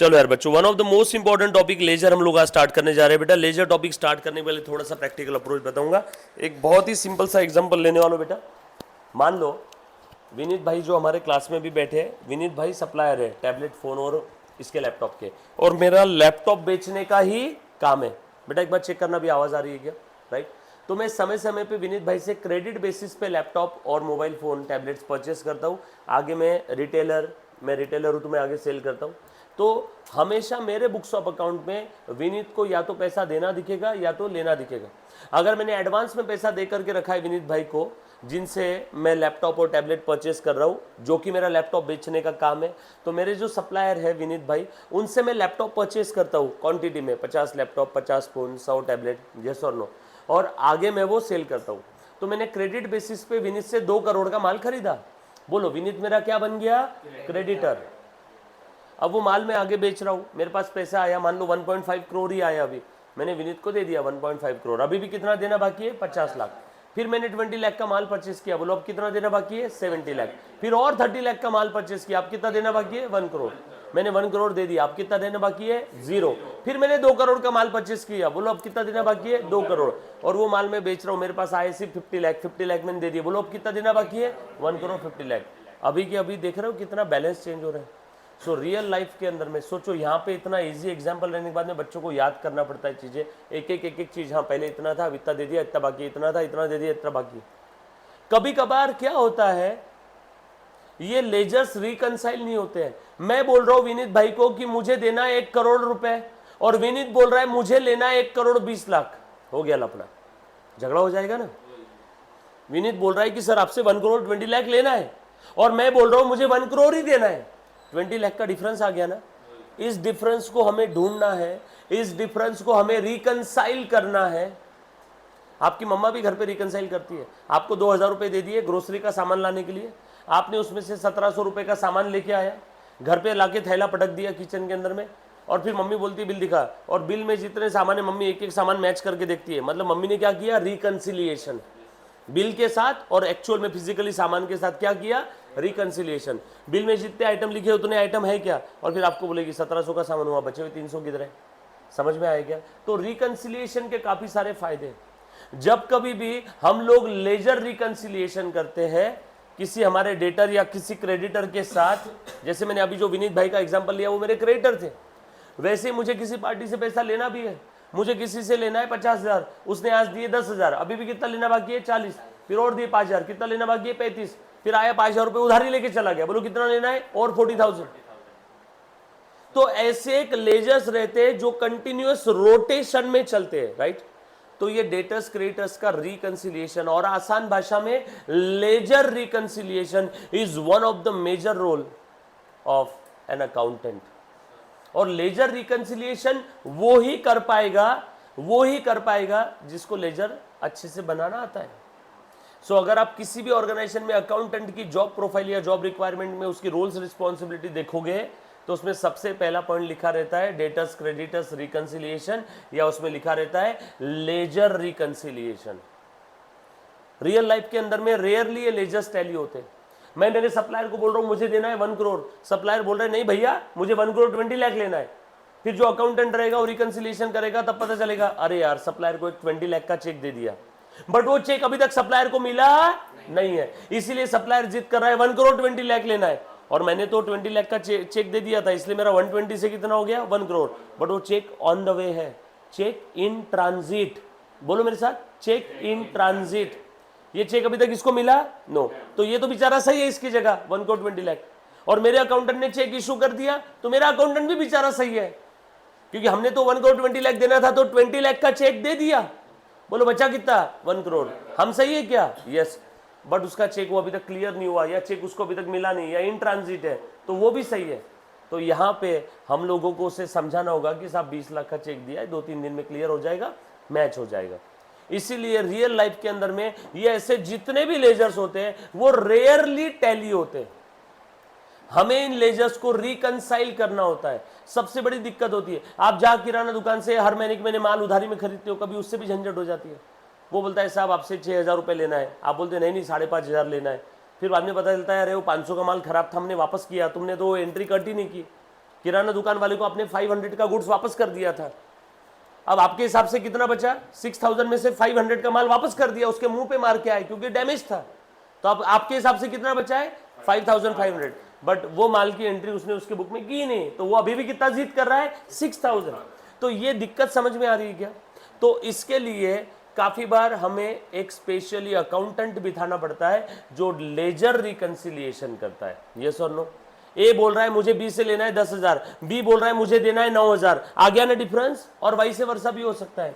चलो यार बच्चों, one of the most important topic ledger हम लोग आज स्टार्ट करने जा रहे हैं। बेटा लेजर टॉपिक स्टार्ट करने के पहले थोड़ा सा प्रैक्टिकल अप्रोच बताऊंगा। एक बहुत ही सिंपल सा एग्जांपल लेने वालों। बेटा मान लो विनीत भाई जो हमारे क्लास में भी बैठे हैं, विनीत भाई सप्लायर है टैबलेट, फोन और इसके लैपटॉप के, और मेरा लैपटॉप बेचने का ही काम है। बेटा एक बार चेक करना भी आवाज़ आ रही है क्या? राइट। तो मैं समय समय पे विनीत भाई से क्रेडिट बेसिस पे लैपटॉप और मोबाइल फ़ोन टैबलेट्स परचेस करता हूँ। आगे मैं रिटेलर हूँ तो मैं आगे सेल करता हूँ। तो हमेशा मेरे बुक्स ऑफ अकाउंट में विनीत को या तो पैसा देना दिखेगा या तो लेना दिखेगा। अगर मैंने एडवांस में पैसा दे करके रखा है विनीत भाई को, जिनसे मैं लैपटॉप और टैबलेट परचेस कर रहा हूँ, जो कि मेरा लैपटॉप बेचने का काम है, तो मेरे जो सप्लायर है विनीत भाई, उनसे मैं लैपटॉप परचेस करता हूँ क्वांटिटी में, 50 लैपटॉप, 50 फ़ोन, 100 टैबलेट, यस और नो, और आगे मैं वो सेल करता हूँ। तो मैंने क्रेडिट बेसिस पे विनीत से 2 करोड़ का माल खरीदा। बोलो विनीत मेरा क्या बन गया? क्रेडिटर। अब वो माल मैं आगे बेच रहा हूँ, मेरे पास पैसा आया, मान लो 1.5 करोड़ ही आया, अभी मैंने विनीत को दे दिया 1.5 करोड़। अभी भी कितना देना बाकी है? 50 लाख। फिर मैंने 20 लाख का माल परचेस किया, बोलो अब कितना देना बाकी है? 70 लाख। फिर और 30 लाख का माल परचेस किया, अब कितना देना बाकी है? 1 करोड़। मैंने 1 करोड़ दे दिया, अब कितना देना बाकी है? 0। फिर मैंने 2 करोड़ का माल परचेस किया, बोलो अब कितना देना बाकी है? 2 करोड़। और वो माल मैं बेच रहा हूँ, मेरे पास आए सिर्फ 50 लाख। 50 लाख मैंने दे दिया, बोलो अब कितना देना बाकी है? 1 करोड़ 50 लाख। अभी के अभी देख रहे हो कितना बैलेंस चेंज हो रहा है। सो रियल लाइफ के अंदर में सोचो, यहाँ पे इतना इजी एग्जांपल रहने के बाद में बच्चों को याद करना पड़ता है चीज़ें, एक एक चीज़। हाँ पहले इतना था, इतना दे दिया, इतना बाकी, इतना था, इतना दे दिया, इतना बाकी। कभी कभार क्या होता है, ये लेजर्स रिकंसाइल नहीं होते हैं। मैं बोल रहा हूँ विनीत भाई को कि मुझे देना है 1 करोड़ रुपए, और विनीत बोल रहा है मुझे लेना है 1 करोड़ 20 लाख। हो गया लफड़ा, झगड़ा हो जाएगा ना। विनीत बोल रहा है कि सर आपसे 1 करोड़ 20 लाख लेना है, और मैं बोल रहा हूं मुझे 1 करोड़ ही देना है। 20 लाख का डिफरेंस आ गया ना। इस डिफरेंस को हमें ढूंढना है, इस डिफरेंस को हमें रिकंसाइल करना है। आपकी मम्मा भी घर पे रिकंसाइल करती है। आपको 2000 रुपए दे दिए ग्रोसरी का सामान लाने के लिए, आपने उसमें से 1700 रुपए का सामान लेके आया, घर पे लाके थैला पटक दिया किचन के अंदर में, और फिर मम्मी बोलती है बिल दिखा, और बिल में जितने सामान है मम्मी एक एक सामान मैच करके देखती है। मतलब मम्मी ने क्या किया? रिकंसिलिएशन। बिल के साथ और एक्चुअल में फिजिकली सामान के साथ क्या किया? रिकंसिलिएशन। बिल में जितने आइटम लिखे उतने आइटम है क्या, और फिर आपको बोलेगी 1700 का सामान हुआ, बचे हुए 300 किधर है। समझ में आया क्या? तो रिकंसिलिएशन के काफी सारे फायदे हैं। जब कभी भी हम लोग लेजर रिकंसिलिएशन करते हैं किसी हमारे डेटर या किसी क्रेडिटर के साथ, जैसे मैंने अभी जो विनीत भाई का एग्जांपल लिया वो मेरे क्रेडिटर थे, वैसे मुझे किसी पार्टी से पैसा लेना भी है। मुझे किसी से लेना है 50,000, उसने आज दिए 10,000, अभी भी कितना लेना बाकी है? 40। फिर और दिए 5,000, कितना लेना बाकी है? 35। फिर आया 5,000 रुपए उधारी लेके चला गया, बोलो कितना लेना है? और 40,000। तो ऐसे एक लेजर्स रहते हैं जो कंटिन्यूअस रोटेशन में चलते हैं, राइट। तो ये डेटर्स क्रेडिटर्स का रिकंसिलिएशन, और आसान भाषा में ledger reconciliation is one of the major role of an accountant. और लेजर रिकंसिलिएशन वो ही कर पाएगा जिसको लेजर अच्छे से बनाना आता है। सो अगर आप किसी भी ऑर्गेनाइजेशन में अकाउंटेंट की जॉब प्रोफाइल या जॉब रिक्वायरमेंट में उसकी रोल्स रिस्पॉन्सिबिलिटी देखोगे तो उसमें सबसे पहला पॉइंट लिखा रहता है डेटर्स क्रेडिटर्स रिकंसिलिएशन, या उसमें लिखा रहता है लेजर रिकंसिलिएशन। रियल लाइफ के अंदर में रेयरली ये लेजर्स टैली होते हैं। मैं मेरे सप्लायर को बोल रहा हूं मुझे देना है 1 करोड़, सप्लायर बोल रहा है नहीं भैया मुझे 1 करोड़ 20 लाख लेना है। फिर जो अकाउंटेंट रहेगा वो रिकंसिलिएशन करेगा, तब पता चलेगा अरे यार सप्लायर को एक 20 लाख का चेक दे दिया, बट वो चेक अभी तक सप्लायर को मिला नहीं है, इसीलिए सप्लायर जिद कर रहा है 1 करोड़ 20 लाख लेना है, और मैंने तो 20 लाख का चेक दे दिया था, इसलिए मेरा 120 से कितना हो गया? 1 करोड़। बट वो चेक ऑन द वे है, चेक इन ट्रांजिट। बोलो मेरे साथ, चेक इन ट्रांजिट। ये चेक अभी तक इसको मिला? नो। तो ये तो बेचारा सही है इसकी जगह 1 करोड़ 20 लाख, और मेरे अकाउंटेंट ने चेक इशू कर दिया तो मेरा अकाउंटेंट भी बेचारा सही है, क्योंकि हमने तो 1 करोड़ 20 लाख देना था तो 20 लाख का चेक दे दिया। बोलो बचा कितना? 1 करोड़। हम सही है क्या? यस। बट उसका चेक वो अभी तक क्लियर नहीं हुआ, या चेक उसको अभी तक मिला नहीं, या इन ट्रांजिट है, तो वो भी सही है। तो यहाँ पे हम लोगों को उसे समझाना होगा कि साहब 20 लाख का चेक दिया है, 2-3 दिन में क्लियर हो जाएगा, मैच हो जाएगा। इसीलिए रियल लाइफ के अंदर में ये ऐसे जितने भी लेजर्स होते हैं वो रेयरली टैली होते हैं। हमें इन लेजर्स को रिकंसाइल करना होता है। सबसे बड़ी दिक्कत होती है, आप जहां किराना दुकान से हर महीने के महीने माल उधारी में खरीदते हो, कभी उससे भी झंझट हो जाती है। वो बोलता है साहब आपसे 6,000 रुपये लेना है, आप बोलते नहीं नहीं 5,500 लेना है। फिर बाद में पता चलता है अरे वो 500 का माल खराब था, हमने वापस किया, तुमने तो एंट्री कट ही नहीं की। किराना दुकान वाले को आपने 500 का गुड्स वापस कर दिया था, अब आपके हिसाब से कितना बचा? 6000 में से 500 का माल वापस कर दिया, उसके मुंह पे मार के आए क्योंकि डैमेज था, तो अब आपके हिसाब से कितना बचा है? 5500। बट वो माल की एंट्री उसने उसके बुक में की नहीं, तो वो अभी भी कितना जिद कर रहा है? 6000। तो ये दिक्कत समझ में आ रही है क्या? तो इसके लिए काफी बार हमें एक स्पेशली अकाउंटेंट बिठाना पड़ता है जो लेजर रिकंसिलिएशन करता है। यस और नो? ए बोल रहा है मुझे बी से लेना है 10,000, बी बोल रहा है मुझे देना है 9,000, आ गया ना डिफरेंस? और वाइस वर्सा भी हो सकता है।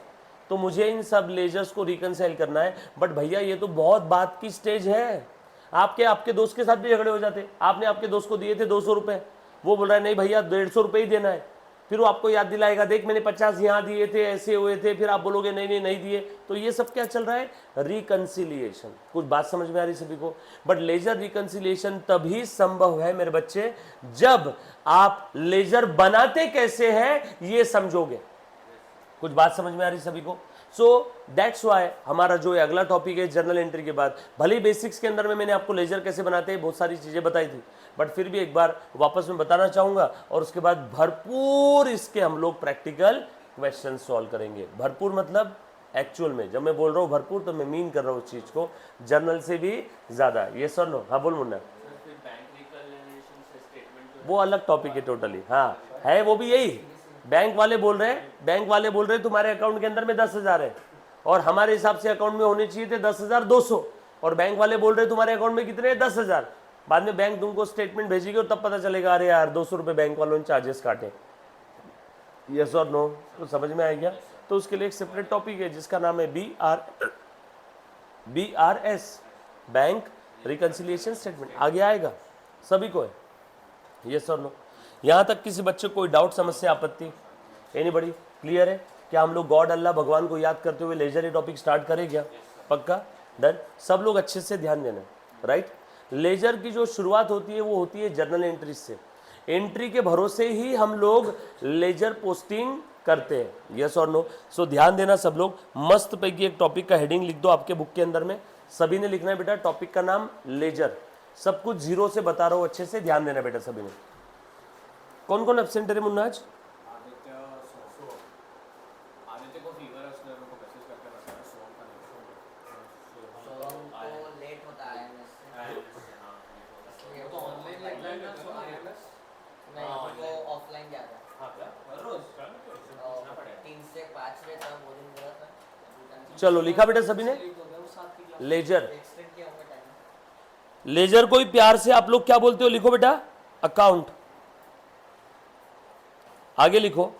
तो मुझे इन सब लेजर्स को रिकंसाइल करना है। बट भैया ये तो बहुत बात की स्टेज है, आपके आपके दोस्त के साथ भी झगड़े हो जाते। आपने आपके दोस्त को दिए थे 200 रुपए, वो बोल रहा है नहीं भैया 150 रुपए ही देना है, फिर वो आपको याद दिलाएगा देख मैंने 50 यहाँ दिए थे, ऐसे हुए थे, फिर आप बोलोगे नहीं नहीं नहीं दिए। तो ये सब क्या चल रहा है? रिकंसिलिएशन। कुछ बात समझ में आ रही सभी को? बट लेजर रिकंसिलिएशन तभी संभव है मेरे बच्चे जब आप लेजर बनाते कैसे हैं ये समझोगे। कुछ बात समझ में आ रही सभी को? सो दैट्स वाई हमारा जो अगला टॉपिक है जर्नल एंट्री के बाद, भले ही बेसिक्स के अंदर में मैंने आपको लेजर कैसे बनाते हैं बहुत सारी चीजें बताई थी, बट फिर भी एक बार वापस में बताना चाहूंगा, और उसके बाद भरपूर इसके हम लोग प्रैक्टिकल क्वेश्चन सॉल्व करेंगे। भरपूर मतलब एक्चुअल में, जब मैं बोल रहा हूँ भरपूर तो मैं मीन कर रहा हूँ उस चीज को, जर्नल से भी ज्यादा। ये सर नो? हाँ बोल मुन्ना। वो अलग टॉपिक है टोटली। हाँ है वो भी यही। बैंक वाले बोल रहे हैं, बैंक वाले बोल रहे हैं तुम्हारे अकाउंट के अंदर में 10,000 है, और हमारे हिसाब से अकाउंट में होने चाहिए थे 10,200, और बैंक वाले बोल रहे हैं तुम्हारे अकाउंट में कितने? 10,000। बाद में बैंक तुमको स्टेटमेंट भेजेगी और तब पता चलेगा अरे यार 200 रुपये बैंक वालों ने चार्जेस काटे। यस और नो? तो समझ में आएगा? तो उसके लिए एक सेपरेट टॉपिक है जिसका नाम है BRS, बैंक रिकंसिलिएशन स्टेटमेंट। आगे आएगा सभी को है। यस और नो? यहाँ तक किसी बच्चे को कोई डाउट, समस्या, आपत्ति? एनीबॉडी? क्लियर है? क्या हम लोग गॉड अल्लाह भगवान को याद करते हुए लेजर ये टॉपिक स्टार्ट करें क्या? पक्का? डन? सब लोग अच्छे से ध्यान देना, राइट? लेजर की जो शुरुआत होती है वो होती है जर्नल एंट्री से। एंट्री के भरोसे ही हम लोग लेजर पोस्टिंग करते हैं। यस और नो? सो ध्यान देना सब लोग। मस्त पैकी एक टॉपिक का हेडिंग लिख दो आपके बुक के अंदर में, सभी ने लिखना है बेटा टॉपिक का नाम लेजर। सब कुछ जीरो से बता रहा हूँ, अच्छे से ध्यान देना बेटा सभी ने। कौन कौन एब्सेंट है मुन्ना आज? आदित्य को फीवर है, उसने मेरे को मैसेज करके बताया सोम का नहीं, लेट होता है वो तो ऑनलाइन लगता है ना, नहीं वो ऑफलाइन जाता है। हां क्या रोज 3 से 5 रहता है, वो दिन बोला था। चलो लिखा बेटा सभी ने लेजर। लेजर को ही प्यार से आप लोग क्या बोलते हो? लिखो बेटा अकाउंट। आगे लिखो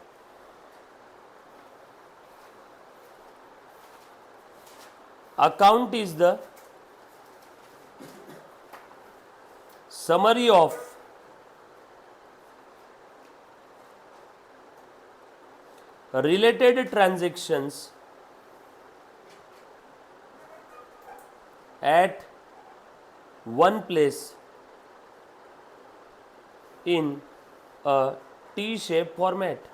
account is the summary of related transactions at one place in a T-shaped format.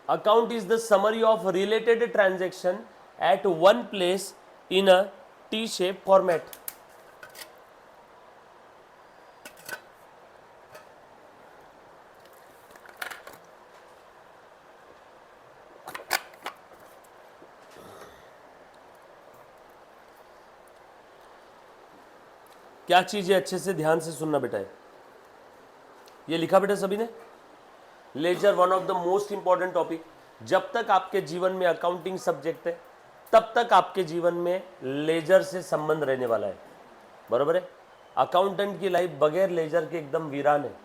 Account is the summary of related transaction at one place in a T-shaped format. क्या चीज है? अच्छे से ध्यान से सुनना बेटा। ये लिखा बेटा सभी ने? Ledger one of the most important topic. जब तक आपके जीवन में अकाउंटिंग सब्जेक्ट है तब तक आपके जीवन में लेजर से संबंध रहने वाला है, बरोबर है? अकाउंटेंट की लाइफ बगैर लेजर के एकदम वीरान है।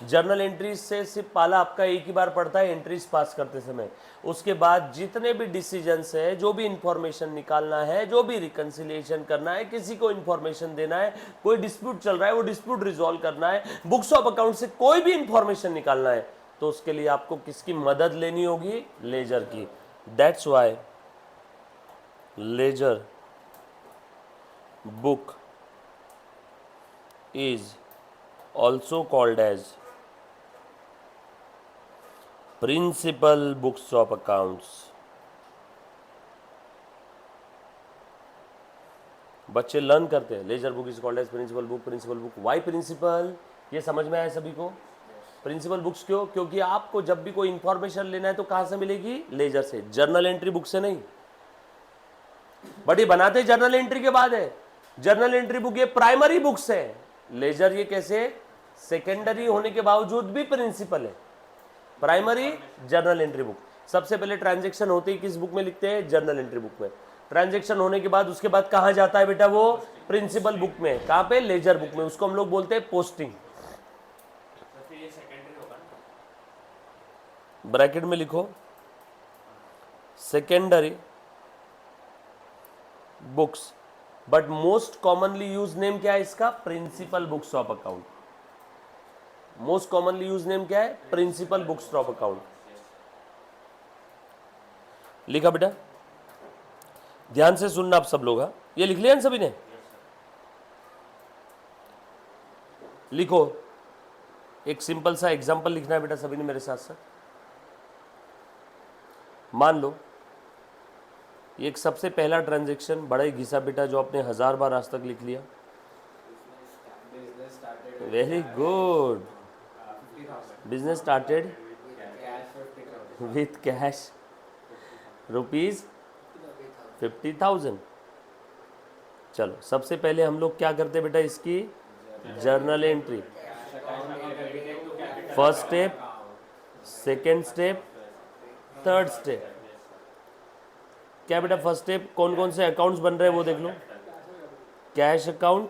जर्नल एंट्रीज से सिर्फ पाला आपका एक ही बार पड़ता है एंट्रीज पास करते समय। उसके बाद जितने भी डिसीजंस है, जो भी इंफॉर्मेशन निकालना है, जो भी रिकंसिलिएशन करना है, किसी को इंफॉर्मेशन देना है, कोई डिस्प्यूट चल रहा है वो डिस्प्यूट रिजॉल्व करना है, बुक्स ऑफ अकाउंट से कोई भी इंफॉर्मेशन निकालना है, तो उसके लिए आपको किसकी मदद लेनी होगी? लेजर की। That's why ledger book is also called as principal books of accounts. बच्चे लर्न करते हैं। Ledger book is called as principal book. Principal book, why principal, ये समझ में आया सभी को? प्रिंसिपल बुक्स क्यों? क्योंकि आपको जब भी कोई इंफॉर्मेशन लेना है तो कहाँ से मिलेगी? लेजर से, जर्नल एंट्री बुक से नहीं। बट ये बनाते जर्नल एंट्री के बाद है। जर्नल एंट्री बुक ये प्राइमरी बुक्स है, लेजर ये कैसे सेकेंडरी होने के बावजूद भी प्रिंसिपल है। प्राइमरी जर्नल एंट्री बुक, सबसे पहले ट्रांजैक्शन होते ही किस बुक में लिखते हैं? जर्नल एंट्री बुक में। ट्रांजैक्शन होने के बाद उसके बाद कहां जाता है बेटा? वो प्रिंसिपल बुक में। कहां पे? लेजर बुक में। उसको हम लोग बोलते हैं पोस्टिंग। ब्रैकेट में लिखो secondary books, but most commonly use name क्या है इसका? Principal books of account. Most commonly use name क्या है? Principal books of account. लिखा बेटा? ध्यान से सुनना आप सब लोग। हाँ, ये लिख लिया इन सभी ने? लिखो, एक सिंपल सा एग्जांपल लिखना है बेटा सभी ने मेरे साथ साथ। मान लो ये एक सबसे पहला ट्रांजैक्शन, बड़ा ही घिसा बेटा, जो आपने 1000 बार आज तक लिख लिया। Very good. Business started with cash rupees 50,000। चलो सबसे पहले हम लोग क्या करते बेटा? इसकी journal entry. First step, second step, third step. क्या बेटा फर्स्ट स्टेप? कौन कौन से अकाउंट्स बन रहे हैं वो देख लो। कैश अकाउंट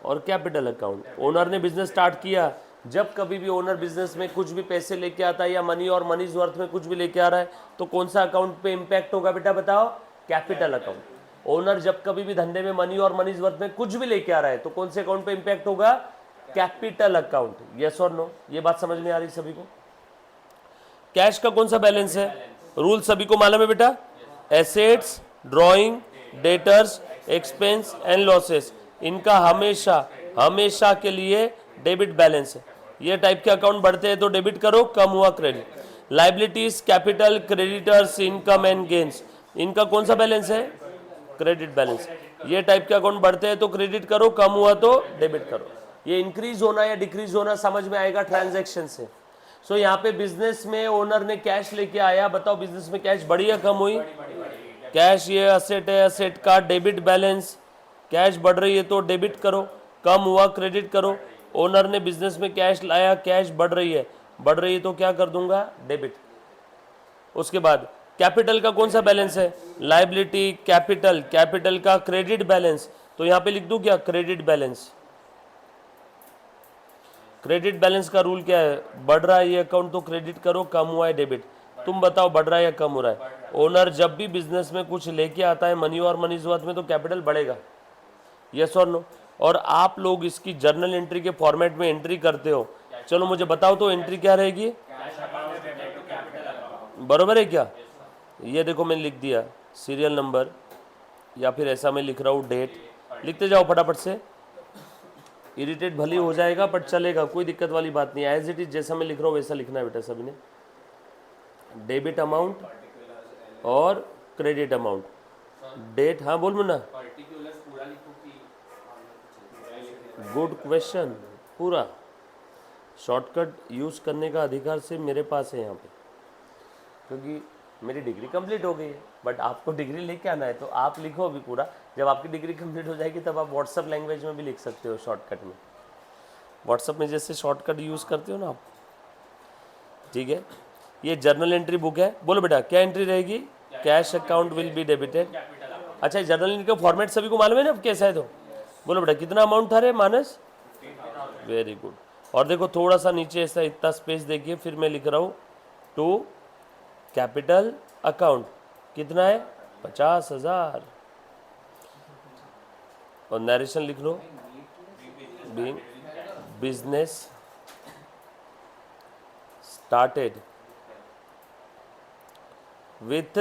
और कैपिटल अकाउंट। ओनर ने बिजनेस स्टार्ट किया, जब कभी भी ओनर बिजनेस में कुछ भी पैसे लेके आता है या मनी और मनीज वर्थ में कुछ भी लेके आ रहा है तो कौन सा अकाउंट पे इंपैक्ट होगा बेटा? बताओ। Capital account. ओनर जब कभी भी धंधे में मनी और मनीज वर्थ में कुछ भी लेके आ रहा है तो कौन से अकाउंट पे इंपैक्ट होगा? Capital account. यस और नो? ये बात समझ में आ रही सभी को? कैश का कौन सा बैलेंस है? रूल सभी को मालूम है बेटा? Assets, drawing, debtors, expense and losses, इनका हमेशा हमेशा के लिए डेबिट बैलेंस है। ये टाइप के अकाउंट बढ़ते हैं तो डेबिट करो, कम हुआ credit. Liabilities, capital, creditors, income and gains, इनका कौन सा बैलेंस है? Credit balance. ये टाइप के अकाउंट बढ़ते हैं तो क्रेडिट करो, कम हुआ तो डेबिट करो। ये इंक्रीज होना या डिक्रीज होना समझ में आएगा ट्रांजैक्शन से। सो यहाँ पे बिजनेस में ओनर ने कैश लेके आया, बताओ बिजनेस में कैश बढ़ी या कम हुई? कैश ये असेट है, असेट का डेबिट बैलेंस। कैश बढ़ रही है तो डेबिट करो, कम हुआ क्रेडिट करो। ओनर ने बिजनेस में कैश लाया, कैश बढ़ रही है तो क्या कर दूंगा? डेबिट। उसके बाद कैपिटल का कौन सा बैलेंस है? लायबिलिटी, कैपिटल, कैपिटल का क्रेडिट बैलेंस, तो यहां पे लिख दूं क्या? Credit balance. क्रेडिट बैलेंस का रूल क्या है? बढ़ रहा है ये अकाउंट तो क्रेडिट करो, कम हुआ है डेबिट। तुम बताओ बढ़ रहा है या कम हो रहा है? ओनर जब भी बिजनेस में कुछ लेके आता है मनी और मनी वर्थ में तो कैपिटल बढ़ेगा। यस और नो? और आप लोग इसकी जर्नल एंट्री के फॉर्मेट में एंट्री करते हो। चलो मुझे बताओ तो एंट्री क्या रहेगी? बरोबर है क्या? ये देखो मैंने लिख दिया सीरियल नंबर, या फिर ऐसा मैं लिख रहा हूँ डेट। लिखते जाओ फटाफट से। इरिटेट भली हो जाएगा बट चलेगा, कोई दिक्कत वाली बात नहीं। एज इट इज जैसा मैं लिख रहा हूँ वैसा लिखना है बेटा सभी ने। डेबिट अमाउंट और क्रेडिट अमाउंट, डेट। हाँ बोल मुन्ना। Good question. पूरा शॉर्टकट यूज़ करने का अधिकार से मेरे पास है यहाँ पे, क्योंकि मेरी डिग्री कंप्लीट हो गई है। बट आपको डिग्री लेके आना है तो आप लिखो अभी पूरा। जब आपकी डिग्री कंप्लीट हो जाएगी तब आप व्हाट्सअप लैंग्वेज में भी लिख सकते हो शॉर्टकट में। व्हाट्सअप में जैसे शॉर्टकट यूज़ करते हो ना आप, ठीक है। ये जर्नल एंट्री बुक है। बोलो बेटा क्या एंट्री रहेगी? Cash account will be debited. अच्छा, जर्नल एंट्री का फॉर्मेट सभी को मालूम है ना अब कैसा है? तो बोलो बेटा कितना अमाउंट था रे मानस? Very good. और देखो थोड़ा सा नीचे ऐसा इतना स्पेस देखिए, फिर मैं लिख रहा हूँ टू कैपिटल अकाउंट। कितना है? 50,000। और नरेशन लिख लो, being business started with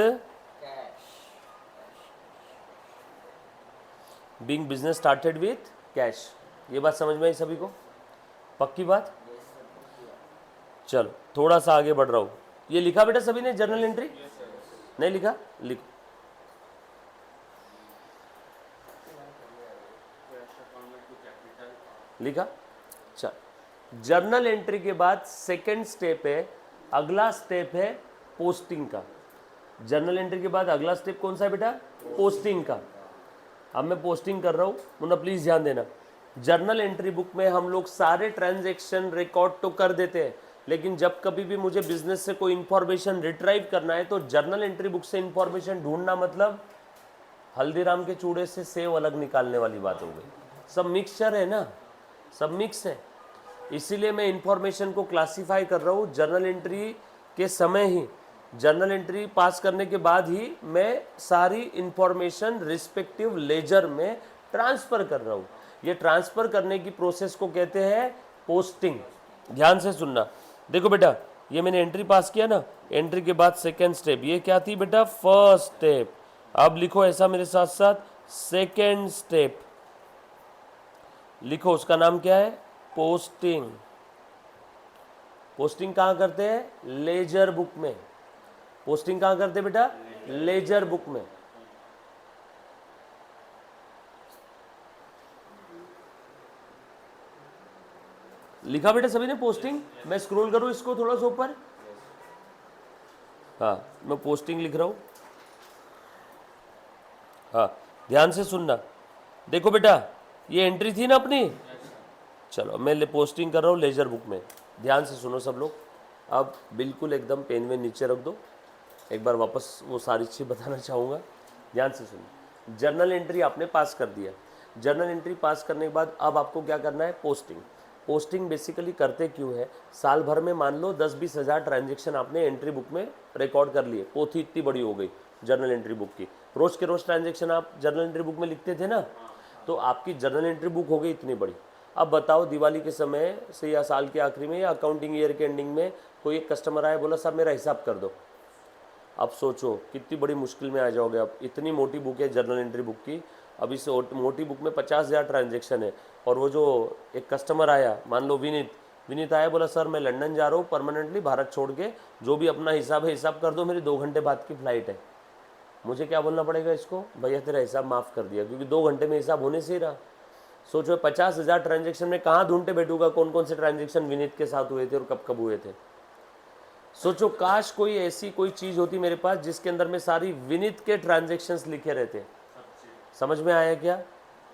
being business started with cash. ये बात समझ में आई सभी को? पक्की बात? चलो थोड़ा सा आगे बढ़ रहा हूँ। ये लिखा बेटा सभी ने जर्नल एंट्री? नहीं लिखा? लिखो। लिखा? चल, जर्नल एंट्री के बाद सेकंड स्टेप है, अगला स्टेप है पोस्टिंग का। जर्नल एंट्री के बाद अगला स्टेप कौन सा है बेटा? पोस्टिंग का। अब मैं पोस्टिंग कर रहा हूँ, मुन्ना प्लीज ध्यान देना। जर्नल एंट्री बुक में हम लोग सारे ट्रांजैक्शन रिकॉर्ड तो कर देते हैं, लेकिन जब कभी भी मुझे बिजनेस से कोई इंफॉर्मेशन रिट्राइव करना है तो जर्नल एंट्री बुक से इंफॉर्मेशन ढूंढना मतलब हल्दीराम के चूड़े से सेव अलग निकालने वाली बात हो गई। सब मिक्सचर है ना, सब मिक्स है। इसीलिए मैं इंफॉर्मेशन को क्लासिफाई कर रहा हूँ। जर्नल एंट्री के समय ही, जर्नल एंट्री पास करने के बाद ही मैं सारी इंफॉर्मेशन रिस्पेक्टिव लेजर में ट्रांसफ़र कर रहा हूँ। ये ट्रांसफ़र करने की प्रोसेस को कहते हैं पोस्टिंग। ध्यान से सुनना। देखो बेटा, ये मैंने एंट्री पास किया ना, एंट्री के बाद सेकेंड स्टेप, ये क्या थी बेटा? First step. अब लिखो ऐसा मेरे साथ साथ, सेकेंड स्टेप लिखो, उसका नाम क्या है? पोस्टिंग। पोस्टिंग कहाँ करते हैं? लेजर बुक में। पोस्टिंग कहाँ करते हैं बेटा? लेजर बुक में। लिखा बेटा सभी ने पोस्टिंग? मैं स्क्रॉल करूं इसको थोड़ा सा ऊपर? हाँ, मैं पोस्टिंग लिख रहा हूं। हाँ, ध्यान से सुनना। देखो बेटा, ये एंट्री थी ना अपनी, चलो मैं पोस्टिंग कर रहा हूँ लेजर बुक में। ध्यान से सुनो सब लोग। अब बिल्कुल एकदम पेन में नीचे रख दो। एक बार वापस वो सारी चीज़ बताना चाहूँगा, ध्यान से सुनो। जर्नल एंट्री आपने पास कर दिया। जर्नल एंट्री पास करने के बाद अब आपको क्या करना है? पोस्टिंग। पोस्टिंग बेसिकली करते क्यों है? साल भर में मान लो 10-20 हज़ार ट्रांजेक्शन आपने एंट्री बुक में रिकॉर्ड कर लिए। पोथी इतनी बड़ी हो गई जर्नल एंट्री बुक की, रोज़ के रोज़ ट्रांजेक्शन आप जर्नल एंट्री बुक में लिखते थे ना, तो आपकी जर्नल एंट्री बुक हो गई इतनी बड़ी। अब बताओ, दिवाली के समय से या साल के आखिरी में या अकाउंटिंग ईयर के एंडिंग में कोई एक कस्टमर आया, बोला साहब मेरा हिसाब कर दो। अब सोचो कितनी बड़ी मुश्किल में आ जाओगे। अब इतनी मोटी बुक है जर्नल एंट्री बुक की। अब इस मोटी बुक में 50,000 ट्रांजेक्शन है। और वो जो एक कस्टमर आया, मान लो विनीत आया, बोला सर मैं लंदन जा रहा हूँ परमानेंटली, भारत छोड़ के, जो भी अपना हिसाब है हिसाब कर दो, मेरी 2 घंटे बाद की फ़्लाइट है। मुझे क्या बोलना पड़ेगा इसको? भैया तेरा हिसाब माफ़ कर दिया, क्योंकि 2 घंटे में हिसाब होने से ही रहा। सोचो 50,000 ट्रांजेक्शन में कहाँ ढूंढते बैठूंगा कौन कौन से ट्रांजेक्शन विनीत के साथ हुए थे और कब कब हुए थे। सोचो काश कोई ऐसी कोई चीज़ होती मेरे पास जिसके अंदर में सारी विनीत के ट्रांजेक्शन्स लिखे रहते। समझ में आया क्या?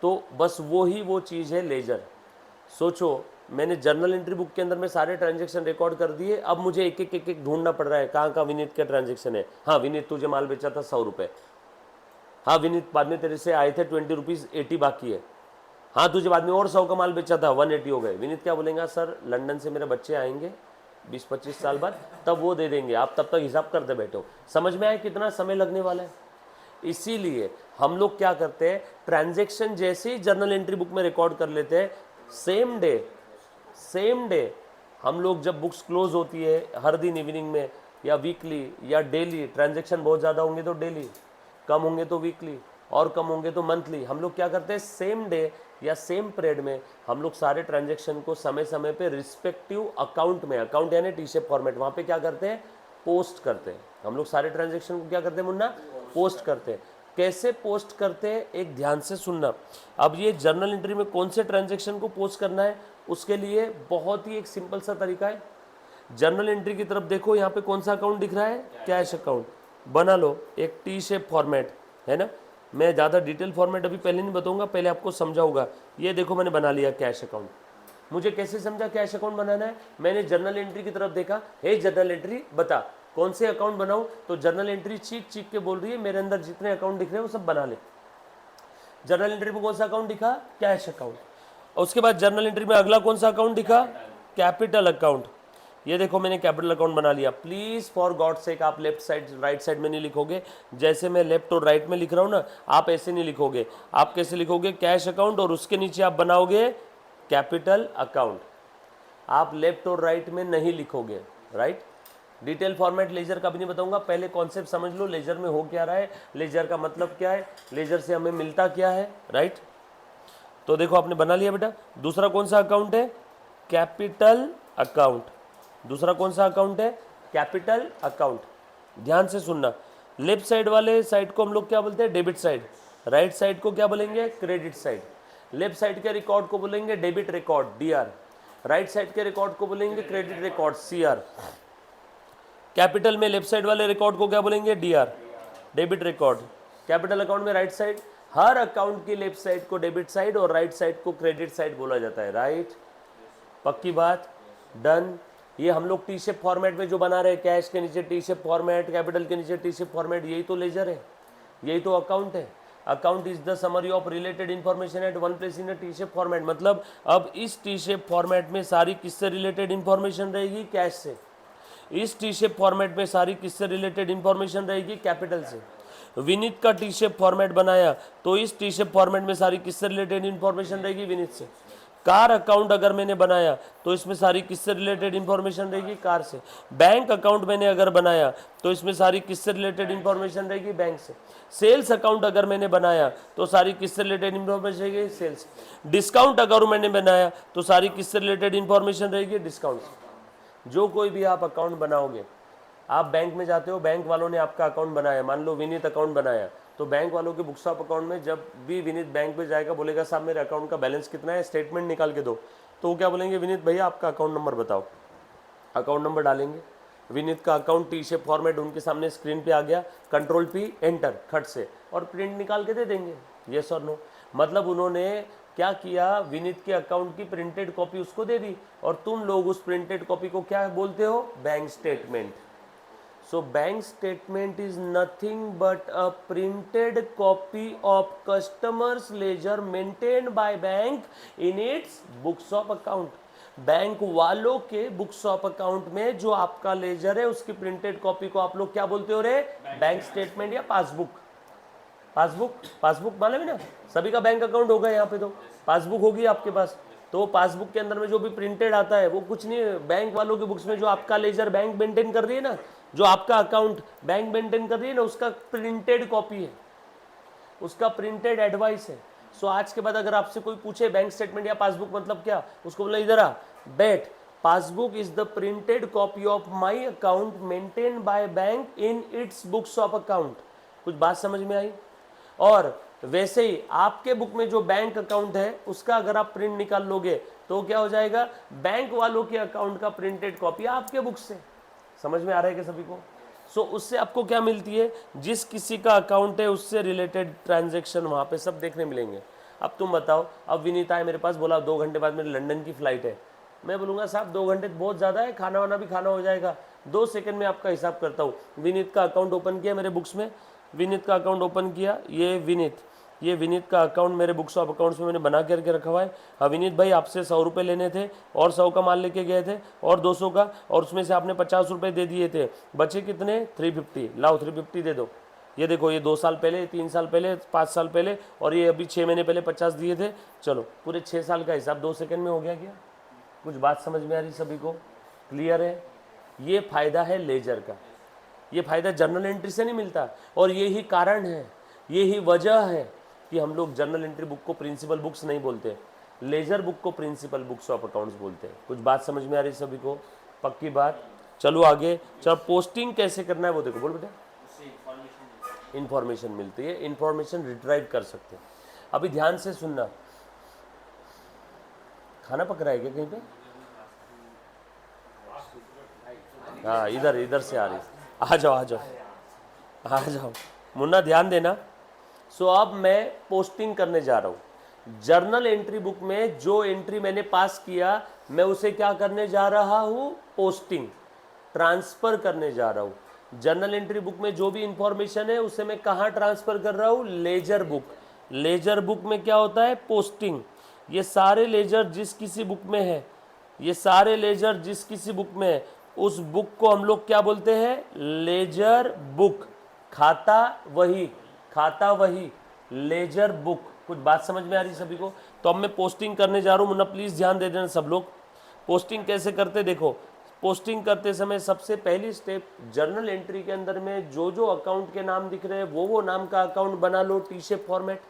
तो बस वो चीज़ है लेजर। सोचो मैंने जर्नल एंट्री बुक के अंदर में सारे ट्रांजेक्शन रिकॉर्ड कर दिए, अब मुझे एक एक ढूंढना पड़ रहा है कहाँ कहाँ विनीत के ट्रांजेक्शन है। हाँ विनीत तुझे माल बेचा था 100 रुपये, हाँ विनीत बाद में तेरे से आए थे 20 रुपीज़ 80 बाकी है, हाँ तुझे बाद में और 100 का माल बेचा था 180 हो गए। विनीत क्या बोलेगा? सर लंदन से मेरे बच्चे आएंगे 20-25 साल बाद, तब वो दे देंगे, आप तब तक हिसाब करते बैठो। समझ में आया कितना समय लगने वाला है? इसीलिए हम लोग क्या करते हैं, ट्रांजैक्शन जैसे ही जर्नल एंट्री बुक में रिकॉर्ड कर लेते हैं, सेम डे हम लोग जब बुक्स क्लोज होती है हर दिन इवनिंग में या वीकली या डेली, ट्रांजैक्शन बहुत ज़्यादा होंगे तो डेली, कम होंगे तो वीकली और कम होंगे तो मंथली, हम लोग क्या करते हैं सेम डे या सेम पीरियड में हम लोग सारे ट्रांजैक्शन को समय समय पे रिस्पेक्टिव अकाउंट में, अकाउंट यानी टी शेप फॉर्मेट, वहाँ पे क्या करते हैं? पोस्ट करते हैं। हम लोग सारे ट्रांजैक्शन को क्या करते हैं मुन्ना? पोस्ट करते हैं। कैसे पोस्ट करते हैं एक ध्यान से सुनना। अब ये जर्नल एंट्री में कौन से ट्रांजैक्शन को पोस्ट करना है, उसके लिए बहुत ही एक सिंपल सा तरीका है। जर्नल एंट्री की तरफ देखो, यहाँ पे कौन सा अकाउंट दिख रहा है? Cash account. बना लो एक टी शेप फॉर्मेट, है ना। मैं ज़्यादा डिटेल फॉर्मेट अभी पहले नहीं बताऊंगा, पहले आपको समझाऊंगा। ये देखो मैंने बना लिया कैश अकाउंट। मुझे कैसे समझा कैश अकाउंट बनाना है? मैंने जर्नल एंट्री की तरफ देखा, हे जर्नल एंट्री बता कौन से अकाउंट बनाऊं, तो जर्नल एंट्री चीख के बोल रही है मेरे अंदर जितने अकाउंट दिख रहे हैं वो सब बना ले। जर्नल एंट्री में कौन सा अकाउंट दिखा? Cash account. और उसके बाद जर्नल एंट्री में अगला कौन सा अकाउंट दिखा? Capital account. ये देखो मैंने कैपिटल अकाउंट बना लिया। प्लीज़ फॉर गॉड सेक आप लेफ्ट साइड राइट साइड में नहीं लिखोगे, जैसे मैं लेफ्ट और राइट में लिख रहा हूँ ना, आप ऐसे नहीं लिखोगे। आप कैसे लिखोगे? कैश अकाउंट और उसके नीचे आप बनाओगे कैपिटल अकाउंट। आप लेफ्ट और राइट में नहीं लिखोगे, राइट। डिटेल फॉर्मेट लेजर का भी नहीं बताऊंगा, पहले कॉन्सेप्ट समझ लो लेजर में हो क्या रहा है, लेजर का मतलब क्या है, लेजर से हमें मिलता क्या है, राइट। तो देखो आपने बना लिया बेटा। दूसरा कौन सा अकाउंट है? Capital account. दूसरा कौन सा अकाउंट है? Capital account. ध्यान से सुनना, लेफ्ट साइड वाले साइड को हम लोग क्या बोलते हैं? Debit side. राइट साइड को क्या बोलेंगे? Credit side. लेफ्ट साइड के रिकॉर्ड को बोलेंगे debit record DR, right side के रिकॉर्ड को बोलेंगे क्रेडिट रिकॉर्ड सीआर। कैपिटल में लेफ्ट साइड वाले रिकॉर्ड को क्या बोलेंगे DR, debit record. Capital account में राइट साइड, हर अकाउंट की लेफ्ट साइड को डेबिट साइड और राइट साइड को क्रेडिट साइड बोला जाता है, राइट। पक्की बात, डन। ये हम लोग टी शेप फॉर्मेट में जो बना रहे हैं, कैश के नीचे टी शेप फॉर्मेट, कैपिटल के नीचे टी शेप फॉर्मेट, यही तो लेजर है, यही तो अकाउंट है। Account is the summary of related information at one place in T shape format. मतलब अब इस टी शेप फॉर्मेट में सारी किससे रिलेटेड इन्फॉर्मेशन रहेगी, कैश से। इस टी शेप फॉर्मेट में सारी किससे रिलेटेड इन्फॉर्मेशन रहेगी, कैपिटल से। विनीत का टी शेप फॉर्मेट बनाया तो इस टी शेप फॉर्मेट में सारी किससे रिलेटेड इन्फॉर्मेशन रहेगी, विनीत से। कार अकाउंट अगर मैंने बनाया तो इसमें सारी किससे रिलेटेड इन्फॉर्मेशन रहेगी, कार से। बैंक अकाउंट मैंने अगर बनाया तो इसमें सारी किससे रिलेटेड इन्फॉर्मेशन रहेगी, बैंक से। सेल्स अकाउंट अगर मैंने बनाया तो सारी किससे रिलेटेड इन्फॉर्मेशन रहेगी, सेल्स। डिस्काउंट अगर मैंने बनाया तो सारी किससे रिलेटेड इन्फॉर्मेशन रहेगी, डिस्काउंट से। जो कोई भी आप अकाउंट बनाओगे, आप बैंक में जाते हो, बैंक वालों ने आपका अकाउंट बनाया, मान लो विनीत अकाउंट बनाया, तो बैंक वालों के बुक्स ऑफ अकाउंट में जब भी विनीत बैंक पे जाएगा, बोलेगा साहब मेरे अकाउंट का बैलेंस कितना है, स्टेटमेंट निकाल के दो, तो वो क्या बोलेंगे, विनीत भैया आपका अकाउंट नंबर बताओ। अकाउंट नंबर डालेंगे, विनीत का अकाउंट टी शेप फॉर्मेट उनके सामने स्क्रीन पे आ गया, कंट्रोल पी एंटर खट से, और प्रिंट निकाल के दे देंगे, येस और नो। मतलब उन्होंने क्या किया, विनीत के अकाउंट की प्रिंटेड कॉपी उसको दे दी, और तुम लोग उस प्रिंटेड कॉपी को क्या बोलते हो, bank statement. So bank statement is nothing but a printed copy of customer's ledger maintained by bank in its books of account। Bank वालों के बुक्स ऑफ अकाउंट में जो आपका लेजर है उसकी प्रिंटेड कॉपी को आप लोग क्या बोलते हो रे, बैंक स्टेटमेंट या पासबुक। पासबुक, पासबुक मालूम है ना, सभी का बैंक अकाउंट होगा यहाँ पे, तो पासबुक होगी आपके पास। तो पासबुक के अंदर में जो भी प्रिंटेड आता है वो कुछ नहीं है, बैंक वालों के बुक्स में जो आपका लेजर बैंक मेंटेन कर रही है ना, जो आपका अकाउंट बैंक मेंटेन कर रही है ना, उसका प्रिंटेड कॉपी है, उसका प्रिंटेड एडवाइस है। सो आज के बाद अगर आपसे कोई पूछे बैंक स्टेटमेंट या पासबुक मतलब क्या, उसको बोला इधर आ बैठ, passbook is the printed copy of my account maintain by bank in its books of account. कुछ बात समझ में आई। और वैसे ही आपके बुक में जो बैंक अकाउंट है उसका अगर आप प्रिंट निकाल लोगे तो क्या हो जाएगा, बैंक वालों के अकाउंट का प्रिंटेड कॉपी आपके बुक से। समझ में आ रहा है क्या सभी को। सो उससे आपको क्या मिलती है, जिस किसी का अकाउंट है उससे रिलेटेड ट्रांजैक्शन वहाँ पे सब देखने मिलेंगे। अब तुम बताओ, अब विनीता है मेरे पास, बोला 2 घंटे बाद मेरे लंदन की फ्लाइट है, मैं बोलूँगा साहब 2 घंटे बहुत ज़्यादा है, खाना वाना भी खाना हो जाएगा, 2 सेकंड में आपका हिसाब करता हूँ। विनीत का अकाउंट ओपन किया मेरे बुक्स में, विनीत का अकाउंट ओपन किया, ये विनीत का अकाउंट मेरे बुक्स ऑफ अकाउंट्स में मैंने बना करके रखा हुआ है। हाँ विनीत भाई आपसे 100 रुपये लेने थे और 100 का माल लेके गए थे और 200 का, और उसमें से आपने 50 रुपये दे दिए थे, बचे कितने 350, लाओ 350 दे दो। ये देखो, ये 2 साल पहले, 3 साल पहले, 5 साल पहले, और ये अभी 6 महीने पहले 50 दिए थे। चलो पूरे 6 साल का हिसाब 2 सेकंड में हो गया क्या। कुछ बात समझ में आ रही सभी को, क्लियर है। ये फ़ायदा है लेजर का, ये फ़ायदा जर्नल एंट्री से नहीं मिलता। और यही कारण है, यही वजह है कि हम लोग जर्नल एंट्री बुक को प्रिंसिपल बुक्स नहीं बोलते, लेजर बुक को प्रिंसिपल बुक्स ऑफ अकाउंट्स बोलते हैं। कुछ बात समझ में आ रही सभी को, पक्की बात। चलो आगे, चलो पोस्टिंग कैसे करना है वो देखो, बोल बेटा। इंफॉर्मेशन मिलती है, इंफॉर्मेशन रिट्राइव कर सकते हैं। अभी ध्यान से सुनना, खाना पक रहा है क्या कहीं पे, हाँ इधर से आ रही, आ जाओ मुन्ना ध्यान देना। सो अब मैं पोस्टिंग करने जा रहा हूँ। जर्नल एंट्री बुक में जो एंट्री मैंने पास किया मैं उसे क्या करने जा रहा हूँ, पोस्टिंग, ट्रांसफ़र करने जा रहा हूँ। जर्नल एंट्री बुक में जो भी इंफॉर्मेशन है उसे मैं कहाँ ट्रांसफ़र कर रहा हूँ, लेजर बुक। लेजर बुक में क्या होता है, पोस्टिंग। ये सारे लेजर जिस किसी बुक में है, ये सारे लेजर जिस किसी बुक में है, उस बुक को हम लोग क्या बोलते हैं, लेजर बुक। खाता वही लेजर बुक। कुछ बात समझ में आ रही सभी को। तो अब मैं पोस्टिंग करने जा रहा हूँ, मुन्ना प्लीज़ ध्यान दे देना सब लोग। पोस्टिंग कैसे करते देखो, पोस्टिंग करते समय सबसे पहली स्टेप, जर्नल एंट्री के अंदर में जो जो अकाउंट के नाम दिख रहे हैं वो नाम का अकाउंट बना लो, T shape format.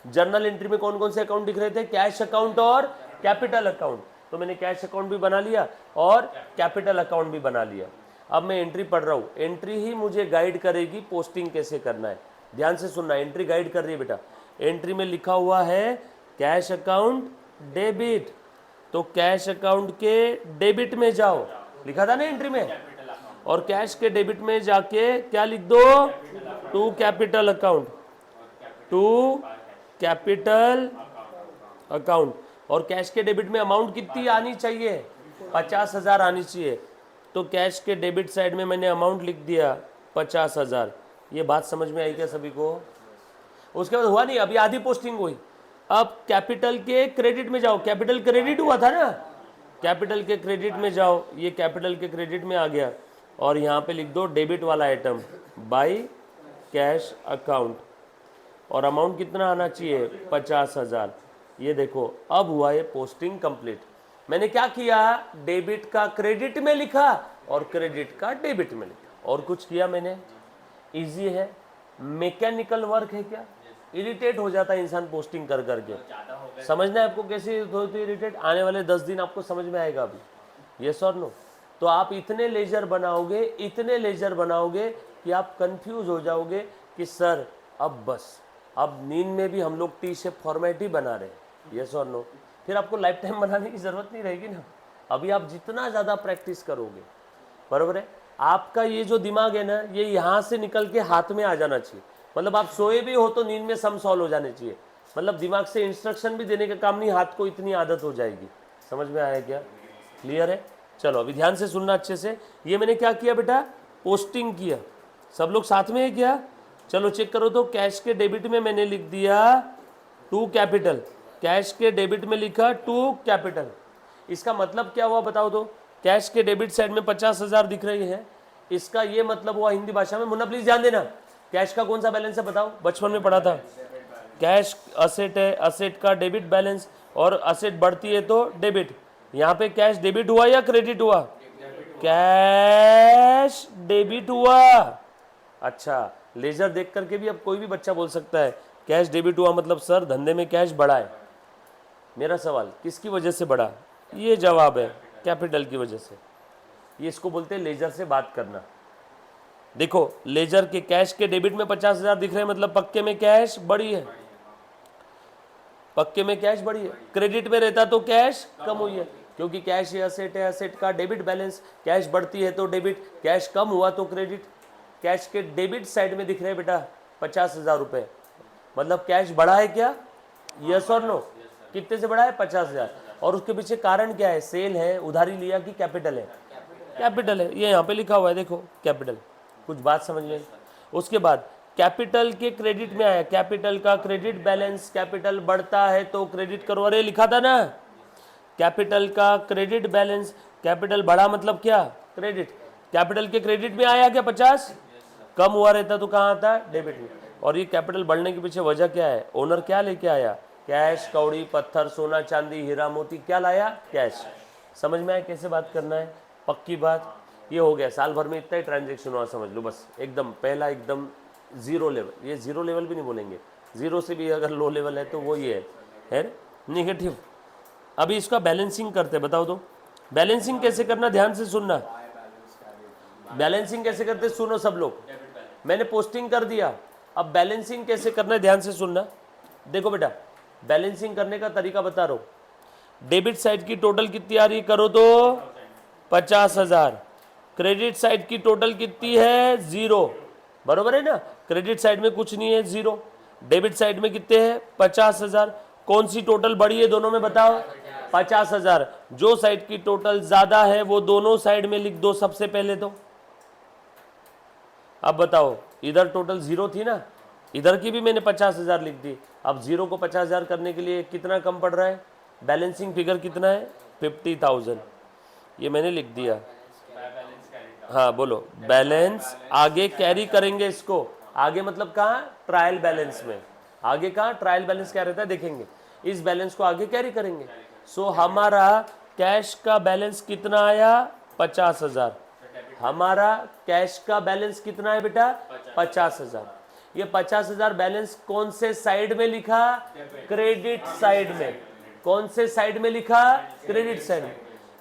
Journal entry में कौन कौन से अकाउंट दिख रहे थे, कैश अकाउंट और कैपिटल अकाउंट। तो मैंने कैश अकाउंट भी बना लिया और कैपिटल अकाउंट भी बना लिया। अब मैं एंट्री पढ़ रहा हूँ, एंट्री ही मुझे गाइड करेगी पोस्टिंग कैसे करना है। ध्यान से सुनना, एंट्री गाइड कर रही है बेटा। एंट्री में लिखा हुआ है कैश अकाउंट डेबिट, तो कैश अकाउंट के डेबिट में जाओ, लिखा था ना एंट्री में, और कैश के डेबिट में जाके क्या लिख दो, to capital account, to capital account. और कैश के डेबिट में अमाउंट कितनी आनी चाहिए, 50,000 आनी चाहिए। तो कैश के डेबिट साइड में मैंने अमाउंट लिख दिया 50,000। ये बात समझ में आई क्या सभी को? उसके बाद हुआ नहीं, अभी आधी पोस्टिंग हुई। अब कैपिटल के क्रेडिट में जाओ, कैपिटल क्रेडिट हुआ था ना, कैपिटल के क्रेडिट में जाओ, ये कैपिटल के क्रेडिट में आ गया, और यहाँ पे लिख दो डेबिट वाला आइटम बाय कैश अकाउंट, और अमाउंट कितना आना चाहिए, 50,000। ये देखो अब हुआ ये पोस्टिंग कंप्लीट। मैंने क्या किया, डेबिट का क्रेडिट में लिखा और क्रेडिट का डेबिट में लिखा, और कुछ किया मैंने। इजी है, मैकेनिकल वर्क है क्या? इरिटेट हो जाता है इंसान पोस्टिंग कर करके। समझना है आपको कैसे होती है इरिटेट? आने वाले 10 दिन आपको समझ में आएगा अभी, यस और नो। तो आप इतने लेजर बनाओगे, इतने लेजर बनाओगे कि आप कंफ्यूज हो जाओगे कि सर अब बस, अब नींद में भी हम लोग टी शेप फॉर्मेट ही बना रहे हैं, यस और नो। फिर आपको लाइफ टाइम बनाने की ज़रूरत नहीं रहेगी ना। अभी आप जितना ज़्यादा प्रैक्टिस करोगे, बराबर है, आपका ये जो दिमाग है ना, ये यहाँ से निकल के हाथ में आ जाना चाहिए। मतलब आप सोए भी हो तो नींद में सम सॉल्व हो जाने चाहिए। मतलब दिमाग से इंस्ट्रक्शन भी देने का काम नहीं, हाथ को इतनी आदत हो जाएगी। समझ में आया क्या? क्लियर है? चलो अभी ध्यान से सुनना अच्छे से। ये मैंने क्या किया बेटा, पोस्टिंग किया। सब लोग साथ में है क्या? चलो चेक करो तो कैश के डेबिट में मैंने लिख दिया टू कैपिटल, कैश के डेबिट में लिखा टू कैपिटल। इसका मतलब क्या हुआ बताओ तो? कैश के डेबिट साइड में 50,000 दिख रही है, इसका ये मतलब हुआ हिंदी भाषा में, मुन्ना प्लीज ध्यान देना, कैश का कौन सा बैलेंस है बताओ, बचपन में पढ़ा था। कैश असेट है, असेट का डेबिट बैलेंस, और असेट बढ़ती है तो डेबिट। यहाँ पे कैश डेबिट हुआ या क्रेडिट हुआ? कैश डेबिट हुआ। अच्छा, लेजर देख करके भी अब कोई भी बच्चा बोल सकता है कैश डेबिट हुआ मतलब सर धंधे में कैश बढ़ा है। मेरा सवाल किसकी वजह से बढ़ा? ये जवाब है कैपिटल की वजह से। ये इसको बोलते हैं लेजर से बात करना। देखो लेजर के कैश के डेबिट में 50,000 दिख रहे हैं, मतलब पक्के में कैश बढ़ी है, पक्के में कैश बढ़ी है। क्रेडिट में रहता तो कैश कम हुई है, क्योंकि कैश ये असेट है, असेट का डेबिट बैलेंस, कैश बढ़ती है तो डेबिट, कैश कम हुआ तो क्रेडिट। कैश के डेबिट साइड में दिख रहे हैं बेटा 50,000 रुपये, मतलब कैश बढ़ा है क्या? यस और नो? कितने से बढ़ा है? 50,000। और उसके पीछे कारण क्या है? सेल है, उधारी लिया कि कैपिटल है? कैपिटल है, ये यहाँ पे लिखा हुआ है देखो कैपिटल। कुछ बात समझ में? उसके बाद कैपिटल के क्रेडिट में आया, कैपिटल का क्रेडिट बैलेंस, कैपिटल बढ़ता है तो क्रेडिट करो। अरे लिखा था ना कैपिटल का क्रेडिट बैलेंस, कैपिटल बढ़ा मतलब क्या? क्रेडिट। कैपिटल के क्रेडिट में आया क्या 50? कम हुआ रहता तो कहाँ आता? डेबिट में। और ये कैपिटल बढ़ने के पीछे वजह क्या है? ओनर क्या लेके आया? कैश, कौड़ी, पत्थर, सोना, चांदी, हीरा मोती, क्या लाया? कैश। समझ में आया कैसे बात करना है? पक्की बात। ये हो गया, साल भर में इतना ही ट्रांजेक्शन हुआ समझ लो बस। एकदम पहला एकदम जीरो लेवल, ये जीरो लेवल भी नहीं बोलेंगे, जीरो से भी अगर लो लेवल है तो वो ये है निगेटिव। अभी इसका बैलेंसिंग करते, बताओ तो बैलेंसिंग कैसे करना, ध्यान से सुनना। बैलेंसिंग कैसे करते सुनो सब लोग। मैंने पोस्टिंग कर दिया, अब बैलेंसिंग कैसे करना है ध्यान से सुनना। देखो बेटा बैलेंसिंग करने का तरीका बता रहा हूँ। डेबिट साइड की टोटल कितनी आ रही करो तो 50,000, क्रेडिट साइड की टोटल कितनी है? 0, बरोबर है ना? क्रेडिट साइड में कुछ नहीं है 0, डेबिट साइड में कितने हैं? 50,000। कौन सी टोटल बड़ी है दोनों में बताओ? 50,000। जो साइड की टोटल ज्यादा है वो दोनों साइड में लिख दो सबसे पहले तो। अब बताओ, इधर टोटल 0 थी ना, इधर की भी मैंने 50,000 लिख दी। अब 0 को 50,000 करने के लिए कितना कम पड़ रहा है? बैलेंसिंग फिगर कितना है? 50,000। ये मैंने लिख दिया। हाँ बोलो, बैलेंस आगे कैरी करेंगे इसको। आगे मतलब कहाँ? ट्रायल बैलेंस में। आगे कहाँ? ट्रायल बैलेंस क्या रहता है देखेंगे। इस बैलेंस को आगे कैरी करेंगे। सो हमारा कैश का बैलेंस कितना आया? 50,000। हमारा कैश का बैलेंस कितना है बेटा? 50,000। ये 50,000 बैलेंस कौन से साइड में लिखा? क्रेडिट साइड में। कौन से साइड में लिखा? क्रेडिट साइड में।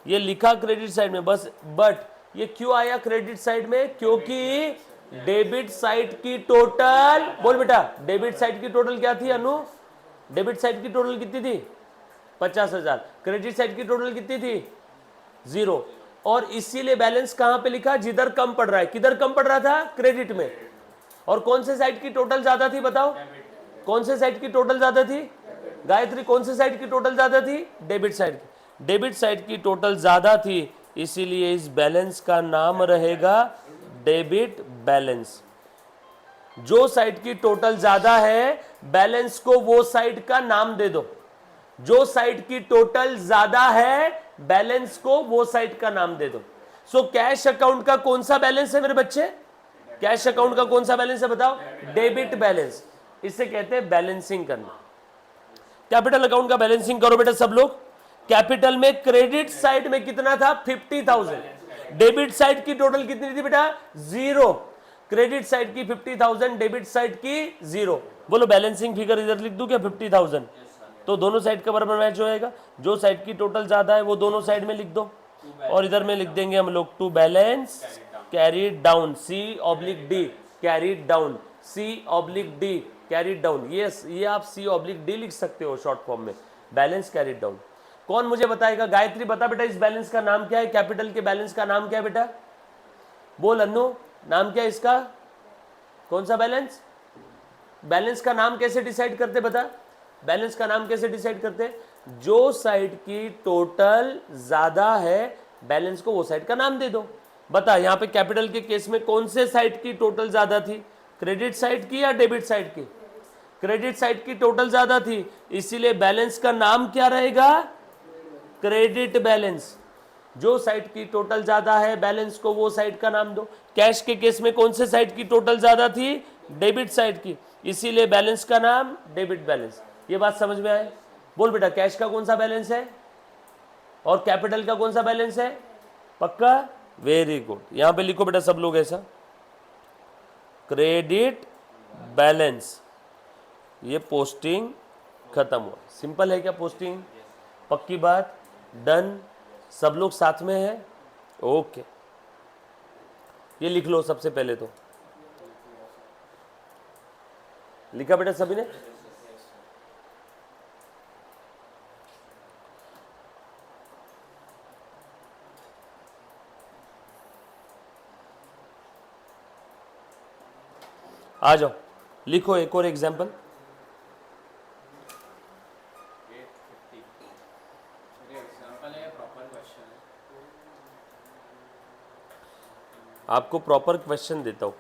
ये लिखा क्रेडिट साइड में बस। बट ये क्यों आया क्रेडिट साइड में? क्योंकि डेबिट साइड की टोटल, बोल बेटा, डेबिट साइड की टोटल क्या थी अनु? डेबिट साइड की टोटल कितनी थी 50,000, क्रेडिट साइड की टोटल कितनी थी 0, और इसीलिए बैलेंस कहां पे लिखा, जिधर कम पड़ रहा है, किधर कम पड़ रहा था क्रेडिट में, और कौन से साइड की टोटल ज्यादा थी बताओ, कौन से साइड की टोटल ज्यादा थी गायत्री, कौन से साइड की टोटल ज्यादा थी, डेबिट साइड की, डेबिट साइड की टोटल ज्यादा थी, इसीलिए इस बैलेंस का नाम रहेगा डेबिट बैलेंस। जो साइड की टोटल ज्यादा है बैलेंस को वो साइड का नाम दे दो, जो साइड की टोटल ज्यादा है बैलेंस को वो साइड का नाम दे दो। सो कैश अकाउंट का कौन सा बैलेंस है मेरे बच्चे, कैश अकाउंट का कौन सा बैलेंस है बताओ, डेबिट बैलेंस, इसे कहते हैं बैलेंसिंग करना। कैपिटल अकाउंट का बैलेंसिंग करो बेटा सब लोग। कैपिटल में क्रेडिट साइड में कितना था 50,000, डेबिट साइड की टोटल कितनी थी बेटा 0, क्रेडिट साइड की 50,000, डेबिट साइड की 0। बोलो बैलेंसिंग फिगर इधर लिख दूं क्या 50,000, तो दोनों साइड का बराबर मैच हो जाएगा, जो साइड की टोटल ज्यादा है वो दोनों साइड में लिख दो, और इधर में लिख देंगे हम लोग to balance carried down, C/D carried down, C/D carried down, ये आप C/D लिख सकते हो शॉर्ट फॉर्म में, बैलेंस कैरीड डाउन। कौन मुझे बताएगा, गायत्री बता बेटा इस बैलेंस का नाम क्या है, कैपिटल के बैलेंस का नाम क्या है बेटा, बोल अन्नू नाम क्या है इसका, कौन सा बैलेंस, बैलेंस का नाम कैसे डिसाइड करते बता, बैलेंस का नाम कैसे डिसाइड करते, जो साइड की टोटल ज्यादा है बैलेंस को वो साइड का नाम दे दो। बता यहां पे कैपिटल के केस में कौन से साइड की टोटल ज्यादा थी, क्रेडिट साइड की या डेबिट साइड की, क्रेडिट साइड की टोटल ज्यादा थी, इसीलिए बैलेंस का नाम क्या रहेगा, क्रेडिट बैलेंस। जो साइड की टोटल ज्यादा है बैलेंस को वो साइड का नाम दो। कैश के केस में कौन से साइड की टोटल ज्यादा थी, डेबिट साइड की, इसीलिए बैलेंस का नाम डेबिट बैलेंस। ये बात समझ में आए, बोल बेटा कैश का कौन सा बैलेंस है और कैपिटल का कौन सा बैलेंस है, पक्का, वेरी गुड, यहां पे लिखो बेटा सब लोग ऐसा, क्रेडिट बैलेंस। ये पोस्टिंग खत्म हुआ, सिंपल है क्या पोस्टिंग, पक्की बात, डन, सब लोग साथ में है, ओके। ये लिख लो सबसे पहले, तो लिखा बेटा सभी ने, आ जाओ लिखो एक और एग्जाम्पल। आपको प्रॉपर क्वेश्चन देता हूं,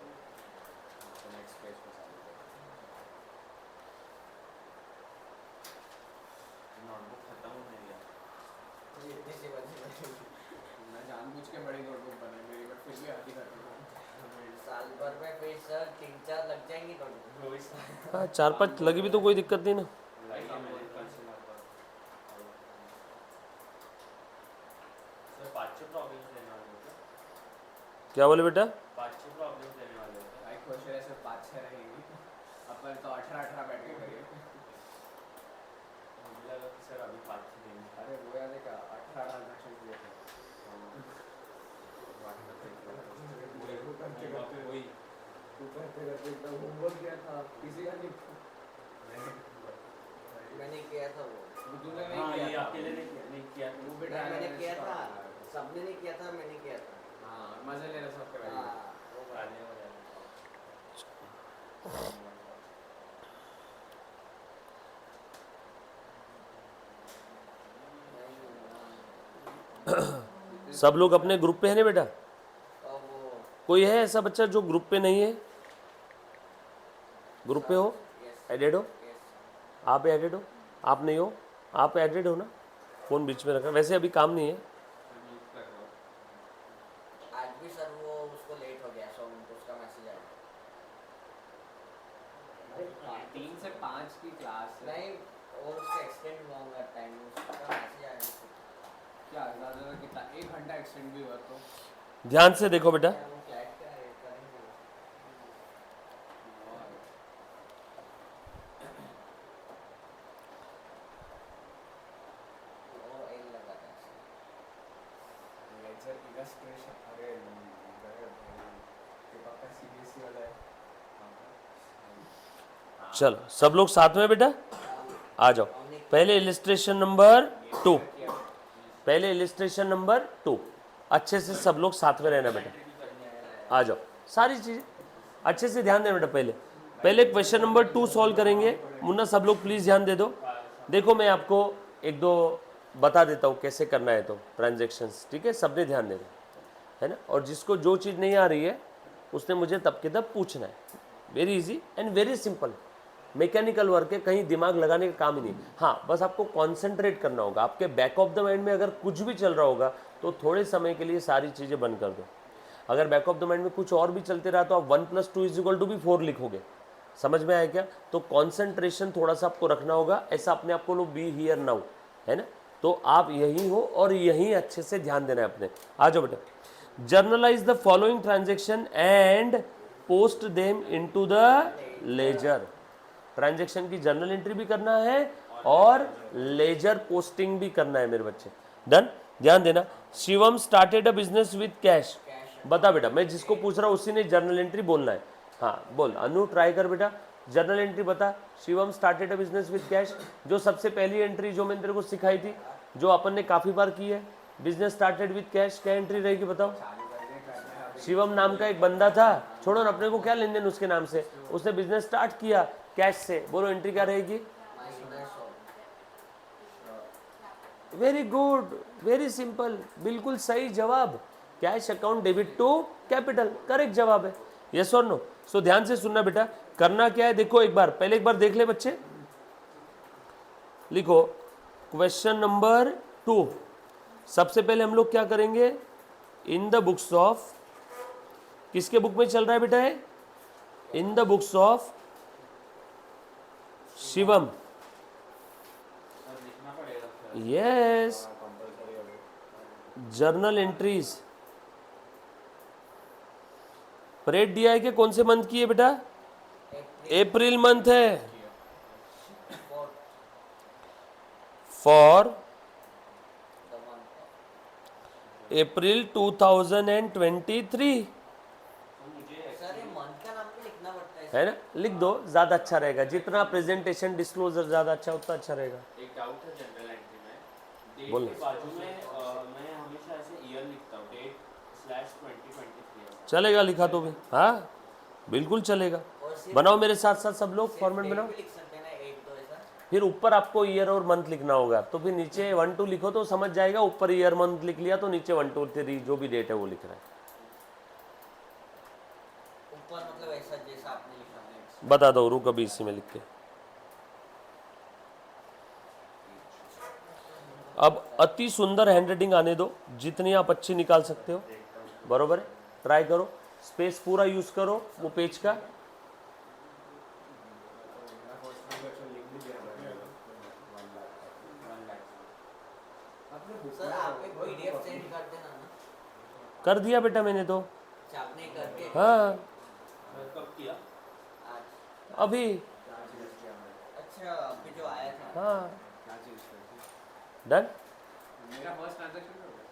साल भर में फिर सर 3-4 लग जाएंगी नोटबुक। हाँ 4-5 लगी भी तो कोई दिक्कत नहीं ना। क्या बोले बेटा, 5-6 प्रॉब्लम्स देने वाले होते हैं, एक क्वेश्चन ऐसे 5-6 रहेंगी, अपन तो 18 बैठ के करिए। मुझे लगा कि सर अभी 5-6 देंगे, अरे वो याद है क्या 18 ट्रांजैक्शन किए थे, वही करते एकदम होमवर्क किया था, किसी का नहीं, मैंने किया था वो, तूने नहीं हाँ, किया, ये अकेले नहीं किया, वो बेटा मैंने किया था, सबने नहीं किया था, मैंने किया था। हाँ मजे ले रहे सबके बारे में, हाँ, वो गाने हो रहे सब लोग अपने ग्रुप पे है ना बेटा, और वो कोई है ऐसा बच्चा जो ग्रुप पे नहीं है, ग्रुप पे हो, एडेड हो, आप एडेड हो, आप नहीं हो, आप एडेड हो ना, फोन बीच में रखा, वैसे अभी काम नहीं है। आज भी सर वो उसको लेट हो गया, सो उनको उसका मैसेज आया। 3 से 5 की क्लास है, नहीं, और उसका एक्सटेंड हुआ होगा टाइम, उसका मैसेज आया मुझको। क्या ज़्यादा कितना 1 घंटा एक्सटेंड भी हुआ तो ध्यान से देखो बेटा, क्या वो फ्लैट का है, करेंगे वो एल लगा था। लेक्चर इलस्ट्रेशन, अरे के पक्का सीबीएसई वाला है। चलो सब लोग साथ में बेटा, आ जाओ, पहले इलिस्ट्रेशन नंबर 2, पहले इलिस्ट्रेशन नंबर 2, अच्छे से सब लोग साथ में रहना बेटा, आ जाओ, सारी चीज़ें अच्छे से ध्यान देना बेटा। पहले पहले क्वेश्चन नंबर 2 सॉल्व करेंगे। मुन्ना सब लोग प्लीज़ ध्यान दे दो। देखो मैं आपको एक दो बता देता हूँ कैसे करना है, तो ट्रांजेक्शन्स, ठीक है, सबने ध्यान देना है ना। और जिसको जो चीज़ नहीं आ रही है उसने मुझे तब के तब पूछना है। Very easy and very simple, mechanical work है, कहीं दिमाग लगाने का काम ही नहीं। हाँ, बस आपको कॉन्सेंट्रेट करना होगा। आपके बैक ऑफ द माइंड में अगर कुछ भी चल रहा होगा तो थोड़े समय के लिए सारी चीज़ें बंद कर दो। अगर बैक ऑफ द माइंड में कुछ और भी चलते रहा तो आप 1 + 2 = भी 4 लिखोगे। समझ में आया क्या? तो कॉन्सेंट्रेशन थोड़ा सा आपको रखना होगा। ऐसा अपने आप को लो, बी हियर नाउ, है ना। तो आप यही हो और यही अच्छे से ध्यान देना है अपने। आ जाओ बेटा। Journalise the following transaction and post them into the ledger. Transaction की जर्नल एंट्री भी करना है और लेजर पोस्टिंग भी करना है मेरे बच्चे। डन, ध्यान देना। Shivam started a business with cash. बता बेटा, मैं जिसको पूछ रहा हूँ उसी ने जर्नल एंट्री बोलना है। हाँ बोल, अनु ट्राई कर बेटा, जर्नल एंट्री बता। Shivam started a business with cash, जो सबसे पहली एंट्री जो मैंने तेरे को सिखाई थी, जो अपन ने काफ़ी बार की है, बिजनेस स्टार्टेड विद कैश, क्या एंट्री रहेगी बताओ। शिवम नाम का एक बंदा था, छोड़ो ना, अपने को क्या लेन देन उसके नाम से, उसने बिजनेस स्टार्ट किया कैश से। बोलो एंट्री क्या रहेगी? वेरी गुड, वेरी सिंपल, बिल्कुल सही जवाब। Cash account debit to capital, correct जवाब है। यस और नो? सो ध्यान से सुनना बेटा, करना क्या है देखो, एक बार पहले एक बार देख ले बच्चे। लिखो क्वेश्चन नंबर 2। सबसे पहले हम लोग क्या करेंगे, इन द बुक्स ऑफ, किसके बुक में चल रहा है बेटा है? In the books of Shivam. Yes, journal entries. Parade दिया है कि कौन से मंथ की है बेटा? अप्रैल मंथ है। फॉर अप्रैल 2023, सर ये मंथ का नाम भी लिखना पड़ता है? है ना, लिख दो, ज़्यादा अच्छा रहेगा। जितना प्रेजेंटेशन डिस्क्लोजर ज़्यादा अच्छा, उतना अच्छा रहेगा। एक डाउट है जनरल एंट्री में, डेट बोलो। के बाजू में मैं हमेशा ऐसे ईयर लिखता हूँ, डेट/2023। चलेगा लिखा तो भी, हाँ बिल्कुल चलेगा। बनाओ मेरे साथ साथ सब लोग, फॉर्मेट बनाओ। भी लिख सकते हैं ना, 1 2 ऐसा? फिर ऊपर आपको ईयर और मंथ लिखना होगा, तो फिर नीचे 1 2 लिखो तो समझ जाएगा। ऊपर ईयर मंथ लिख लिया तो नीचे 1 2 3 जो भी डेट है वो लिख रहा है। ऊपर मतलब ऐसा जैसा आपने लिखा है। बता दो, रुक अभी इसी में लिख के। अब अति सुंदर हैंडराइटिंग आने दो, जितनी आप अच्छी निकाल सकते हो, बरोबर है। ट्राई करो, स्पेस पूरा यूज करो वो पेज का। सर आप एक पीडीएफ सेंड कर देना ना। कर दिया बेटा मैंने तो, अच्छा, आपने करके हाँ कब किया? आज? अभी। अच्छा, अभी जो आया था। हाँ डन, मेरा फर्स्ट ट्रांजैक्शन हो गया।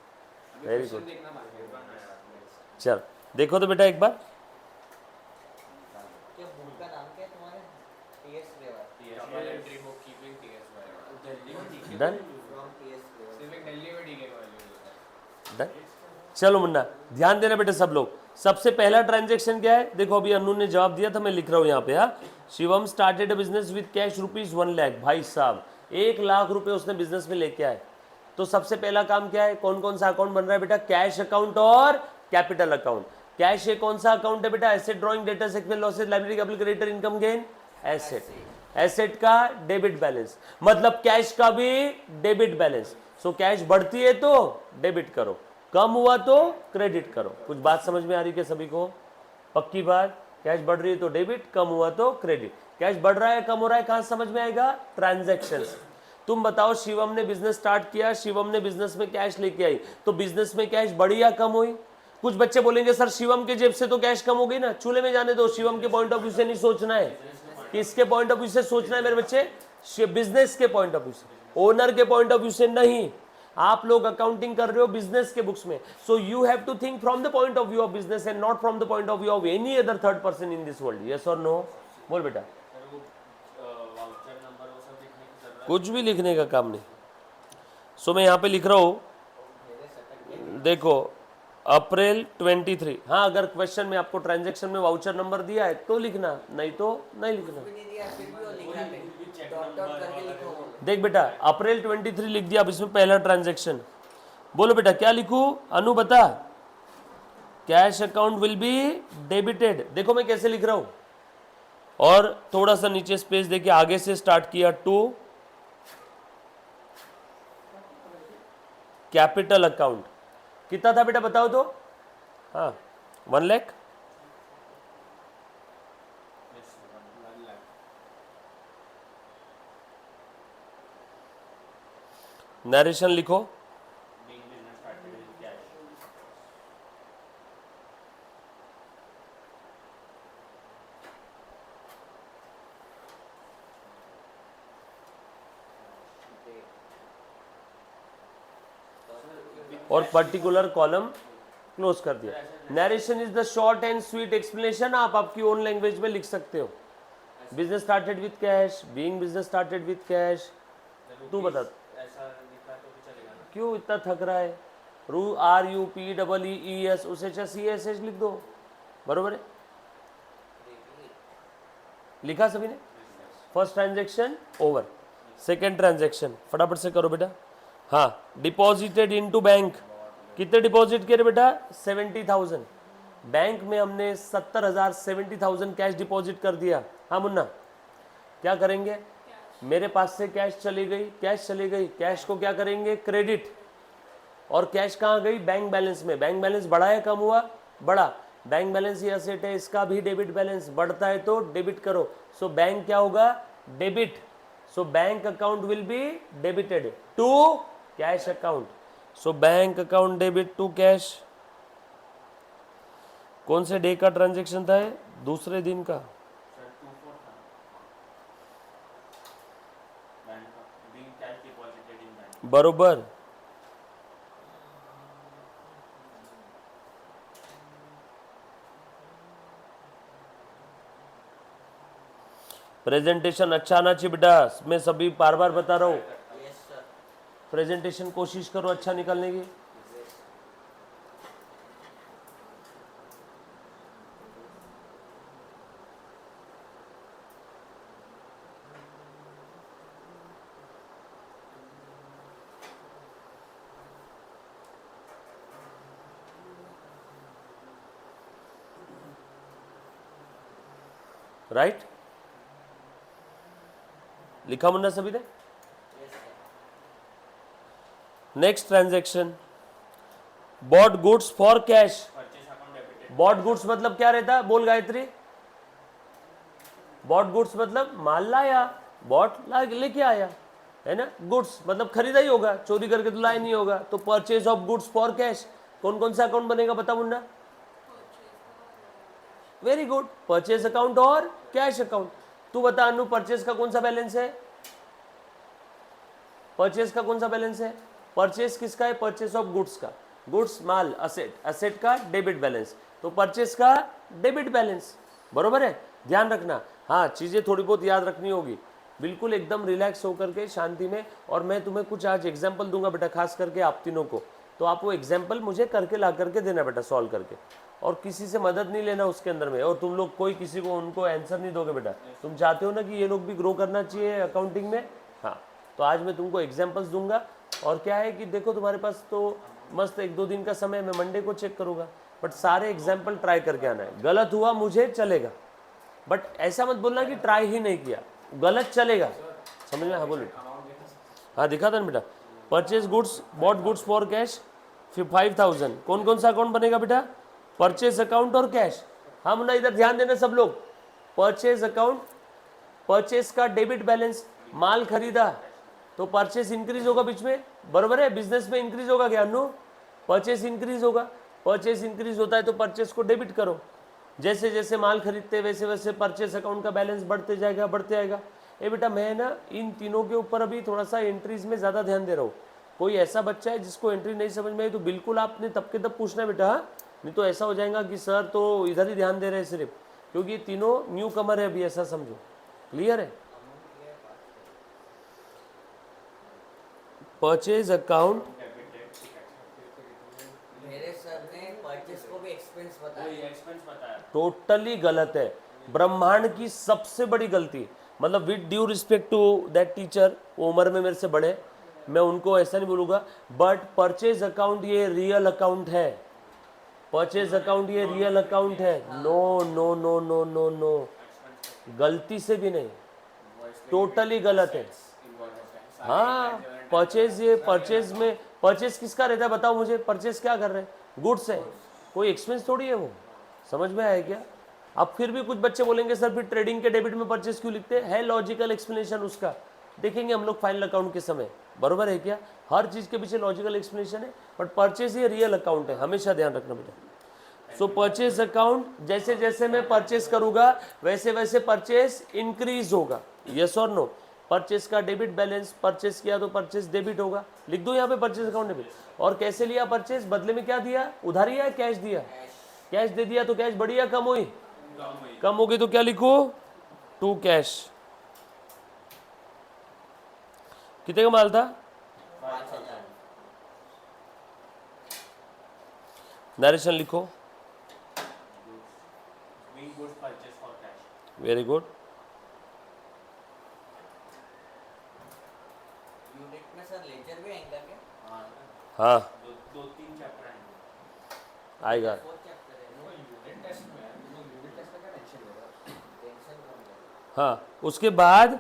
अभी वेरी क्वेश्चन गुड। देखना बाकी है। चल देखो तो बेटा एक बार। क्या बुक का नाम क्या है तुम्हारे? TS flavour. Double entry bookkeeping TS वाला दिल्ली में दिखे डन फ्रॉम टीएस फ्लेवर। सिर्फ एक दिल्ली में दिखे वाली। डन। चलो मुन्ना ध्यान देना बेटा सब लोग। सबसे पहला ट्रांजैक्शन क्या है देखो, अभी अनु ने जवाब दिया था, मैं लिख रहा हूँ यहाँ पे। हाँ, Shivam started a business with cash ₹1 lakh. भाई साहब 1 लाख रुपए उसने बिजनेस में लेके आए। तो सबसे पहला काम क्या है, कौन कौन सा अकाउंट बन रहा है बेटा? कैश अकाउंट और कैपिटल अकाउंट। कैश ये कौन सा अकाउंट है बेटा? Asset, drawing, data, sequence, losses, liability, capital, creditor, income, gain, asset. Asset का डेबिट बैलेंस, मतलब कैश का भी डेबिट बैलेंस। सो कैश बढ़ती है तो डेबिट करो, कम हुआ तो क्रेडिट करो। कुछ बात समझ में आ रही है सभी को? पक्की बात। कैश बढ़ रही है तो डेबिट, कम हुआ तो क्रेडिट। कैश बढ़ रहा है कम हो रहा है कहां समझ में आएगा? ट्रांजैक्शंस। तुम बताओ, शिवम ने बिजनेस स्टार्ट किया, शिवम ने बिजनेस में कैश लेके आई, तो बिजनेस में कैश बढ़ी या कम हुई? कुछ बच्चे बोलेंगे सर शिवम के जेब से तो कैश कम हो गई ना। चूल्हे में जाने दो, शिवम के पॉइंट ऑफ व्यू से नहीं सोचना है। किसके पॉइंट ऑफ व्यू से सोचना है मेरे बच्चे? बिजनेस के पॉइंट ऑफ व्यू से, ओनर के पॉइंट ऑफ व्यू से नहीं। आप लोग अकाउंटिंग कर रहे हो बिजनेस के बुक्स में, so you have to think from the point of view of business and not from the point of view of any other third person in this world. Yes और no? बोल बेटा। Voucher number वो सब लिखने की जरूरत कुछ भी लिखने का काम नहीं। सो मैं यहाँ पे लिख रहा हूँ, देखो अप्रैल 23। हाँ, अगर क्वेश्चन में आपको ट्रांजैक्शन में वाउचर नंबर दिया है तो लिखना, नहीं तो नहीं लिखना। भी नहीं दिया फिर भी वो लिखा है, डॉट डॉट करके लिखो वो। देख बेटा, अप्रैल 23 लिख दिया, अब इसमें पहला ट्रांजैक्शन। बोलो बेटा क्या लिखूं, अनु बता। Cash account will be debited. देखो मैं कैसे लिख रहा हूं, और थोड़ा सा नीचे स्पेस देके आगे से स्टार्ट किया, टू कैपिटल अकाउंट। कितना था बेटा बताओ तो? हाँ 1 लाख। नरेशन लिखो। और पर्टिकुलर कॉलम क्लोज कर दिया। Narration is the short and sweet explanation. आप आपकी ओन लैंग्वेज में लिख सकते हो। Business started with cash, being business started with cash. तू बता क्यों इतना थक रहा है? RUPEES उसे CSH लिख दो, बरोबर है? लिखा सभी ने? First transaction over. Second transaction फटाफट से करो बेटा। हाँ, डिपॉजिटेड इनटू बैंक। कितने डिपॉजिट किए बेटा? 70,000। बैंक में हमने 70,000 70,000 कैश डिपॉजिट कर दिया। हाँ मुन्ना, क्या करेंगे? मेरे पास से कैश चली गई, कैश चली गई, कैश को क्या करेंगे? क्रेडिट। और कैश कहाँ गई? बैंक बैलेंस में। बैंक बैलेंस बढ़ा है कम हुआ? बढ़ा। बैंक बैलेंस ये असेट है, इसका भी डेबिट बैलेंस बढ़ता है तो डेबिट करो। सो बैंक क्या होगा? Debit. So bank account will be debited to cash account. So bank account debit to cash. कौन से डे का ट्रांजेक्शन था? दूसरे दिन का। बरोबर। प्रेजेंटेशन अच्छा आना चाहिए बेटा, मैं सभी बार बार बता रहा हूँ। Yes sir. प्रेजेंटेशन कोशिश करो अच्छा निकालने की। राइट? लिखा मुन्ना सभी ने? Next transaction, bought goods for cash. Bought goods मतलब क्या रहता है? बोल गायत्री। बॉट गुड्स मतलब माल लाया, बॉट ला लेके आया, है ना? गुड्स मतलब खरीदा ही होगा, चोरी करके तो लाया नहीं होगा। तो purchase of goods for cash. कौन कौन सा अकाउंट बनेगा बता Munna? Very good, purchase account और कैश अकाउंट। तू बता अनु, परचेज का कौन सा बैलेंस है? परचेज का कौन सा बैलेंस है? परचेज किसका है? परचेज ऑफ गुड्स का। गुड्स माल, असेट, असेट का डेबिट बैलेंस। तो परचेज का डेबिट बैलेंस, बरोबर है? ध्यान रखना। हाँ, चीजें थोड़ी बहुत याद रखनी होगी, बिल्कुल एकदम रिलैक्स होकर के शांति में। और मैं तुम्हें कुछ आज एग्जाम्पल दूंगा बेटा, खास करके आप तीनों को। तो आप वो एग्जाम्पल मुझे करके ला करके देना बेटा, सॉल्व करके। और किसी से मदद नहीं लेना उसके अंदर में। और तुम लोग कोई किसी को उनको आंसर नहीं दोगे बेटा। तुम चाहते हो ना कि ये लोग भी ग्रो करना चाहिए अकाउंटिंग में। हाँ, तो आज मैं तुमको एग्जाम्पल्स दूंगा। और क्या है कि देखो, तुम्हारे पास तो मस्त 1-2 दिन का समय, मैं मंडे को चेक करूंगा। बट सारे एग्जाम्पल ट्राई करके आना है। गलत हुआ मुझे चलेगा, बट ऐसा मत बोलना कि ट्राई ही नहीं किया। गलत चलेगा, समझ में? हाँ बोलो। हाँ दिखा था ना बेटा। Purchase goods, bought goods for cash 5,000। कौन कौन सा अकाउंट बनेगा बेटा? परचेज अकाउंट और कैश। हम ना इधर ध्यान देना सब लोग। परचेज अकाउंट, परचेज का डेबिट बैलेंस, माल खरीदा तो परचेज इंक्रीज होगा बीच में, बरोबर है? बिजनेस में इंक्रीज होगा क्या अनु? परचेज इंक्रीज होगा। परचेज इंक्रीज होता है तो परचेज को डेबिट करो। जैसे जैसे माल खरीदते वैसे वैसे परचेज अकाउंट का बैलेंस बढ़ते जाएगा, बढ़ते जाएगा। ये बेटा मैं ना इन तीनों के ऊपर अभी थोड़ा सा एंट्रीज में ज़्यादा ध्यान दे रहा हूँ। कोई ऐसा बच्चा है जिसको एंट्री नहीं समझ में आई तो बिल्कुल आपने तब के तब पूछना है बेटा। हाँ, नहीं तो ऐसा हो जाएगा कि सर तो इधर ही ध्यान दे रहे हैं सिर्फ, क्योंकि ये तीनों न्यू कमर है अभी, ऐसा समझो। क्लियर है? परचेज अकाउंट, मेरे सर ने परचेस को भी एक्सपेंस बताया। एक्सपेंस बताया। टोटली गलत है, ब्रह्मांड की सबसे बड़ी गलती। मतलब with due respect to that teacher, वो उम्र में मेरे से बड़े, मैं उनको ऐसा नहीं बोलूँगा, बट परचेज अकाउंट ये रियल अकाउंट है, परचेज अकाउंट ये रियल अकाउंट है। No no no no no no, गलती से भी नहीं, टोटली गलत है। हाँ, परचेज, ये परचेज में, परचेज किसका रहता है बताओ मुझे, परचेज क्या कर रहे हैं, गुड्स है, कोई एक्सपेंस थोड़ी है वो। समझ में आया क्या? अब फिर भी कुछ बच्चे बोलेंगे सर फिर ट्रेडिंग के डेबिट में परचेज क्यों लिखते हैं, है लॉजिकल एक्सप्लेनेशन उसका, देखेंगे हम लोग फाइनल अकाउंट के समय, बरोबर है क्या? हर चीज़ के पीछे लॉजिकल एक्सप्लेनेशन है, बट परचेज ये रियल अकाउंट है, हमेशा ध्यान रखना बेटा। सो परचेज अकाउंट, जैसे जैसे मैं परचेज करूंगा वैसे वैसे परचेज इंक्रीज होगा, यस और नो। परचेज का डेबिट बैलेंस, परचेज किया तो परचेज डेबिट होगा, लिख दो यहाँ पे परचेज अकाउंट डेबिट। और कैसे लिया परचेज, बदले में क्या दिया, उधारी या कैश दिया, कैश दे दिया तो कैश बढ़ी या कम हुई, कम हो गई तो क्या लिखो, टू कैश। कितने का माल था, 5,000। नरेशन लिखो, वेरी गुड। यूनिट में सर लेजर भी आएगा क्या? हाँ दो तीन चैप्टर आएंगे। आएगा। 4 चैप्टर है। यूनिट टेस्ट में यूनिट टेस्ट का क्या टेंशन ले रहा है? टेंशन कम है। हाँ, उसके बाद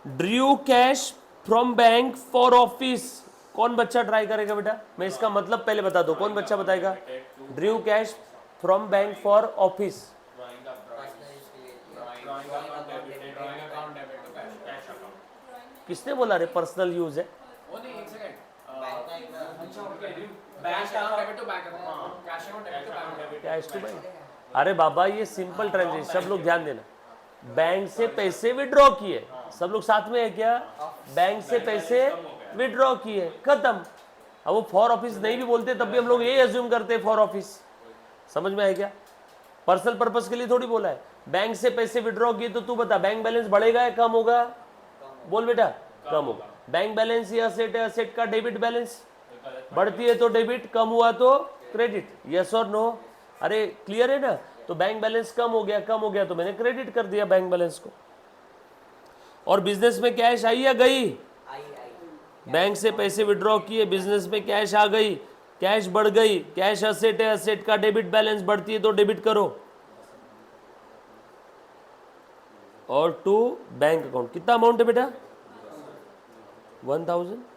Drew cash from bank for office, कौन बच्चा ट्राई करेगा बेटा, मैं इसका मतलब पहले बता दो, कौन बच्चा बताएगा, drew cash from bank for office, personal use के लिए drawing account debit to cash account. किसने बोला रे पर्सनल यूज है, वो नहीं, एक सेकंड। बैंक का एक अच्छा okay, bank account debit to bank account, cash account debit to bank debit. Cash to bank. अरे बाबा ये सिंपल ट्रांजेक्शन, सब लोग ध्यान देना, बैंक से पैसे विड्रॉ किए, सब लोग साथ में है क्या, बैंक से पैसे विड्रॉ किए, खत्म। अब वो फॉर ऑफिस नहीं भी बोलते तब भी हम लोग ये अज्यूम करते हैं फॉर ऑफिस, समझ में आया क्या? पर्सनल पर्पस के लिए थोड़ी बोला है, बैंक से पैसे विड्रॉ किए तो तू बता बैंक बैलेंस बढ़ेगा या कम होगा, बोल बेटा, कम होगा। बैंक बैलेंस ये असेट है, असेट का डेबिट बैलेंस, बढ़ती है तो डेबिट, कम हुआ तो क्रेडिट, यस और नो। अरे क्लियर है ना, तो बैंक बैलेंस कम हो गया तो मैंने क्रेडिट कर दिया बैंक बैलेंस को। और बिजनेस में कैश आई या गई, आई। बैंक से पैसे विड्रॉ किए, बिजनेस में कैश आ गई, कैश बढ़ गई, कैश असेट है, असेट का डेबिट बैलेंस, बढ़ती है तो डेबिट करो। और टू बैंक अकाउंट, कितना अमाउंट है बेटा, 1000।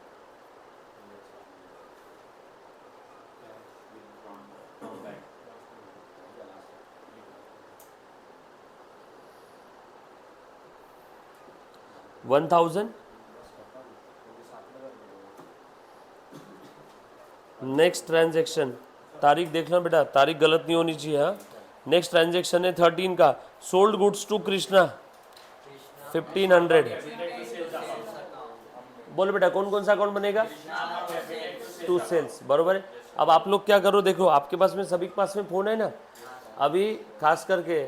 नेक्स्ट ट्रांजेक्शन, तारीख देखना बेटा, तारीख गलत नहीं होनी चाहिए। हाँ, नेक्स्ट ट्रांजेक्शन है 13 का, सोल्ड गुड्स टू कृष्णा 1500। बोलो बेटा कौन कौन सा अकाउंट बनेगा, टू सेल्स, बरोबर है। अब आप लोग क्या करो, देखो आपके पास में, सभी के पास में फ़ोन है ना, अभी खास करके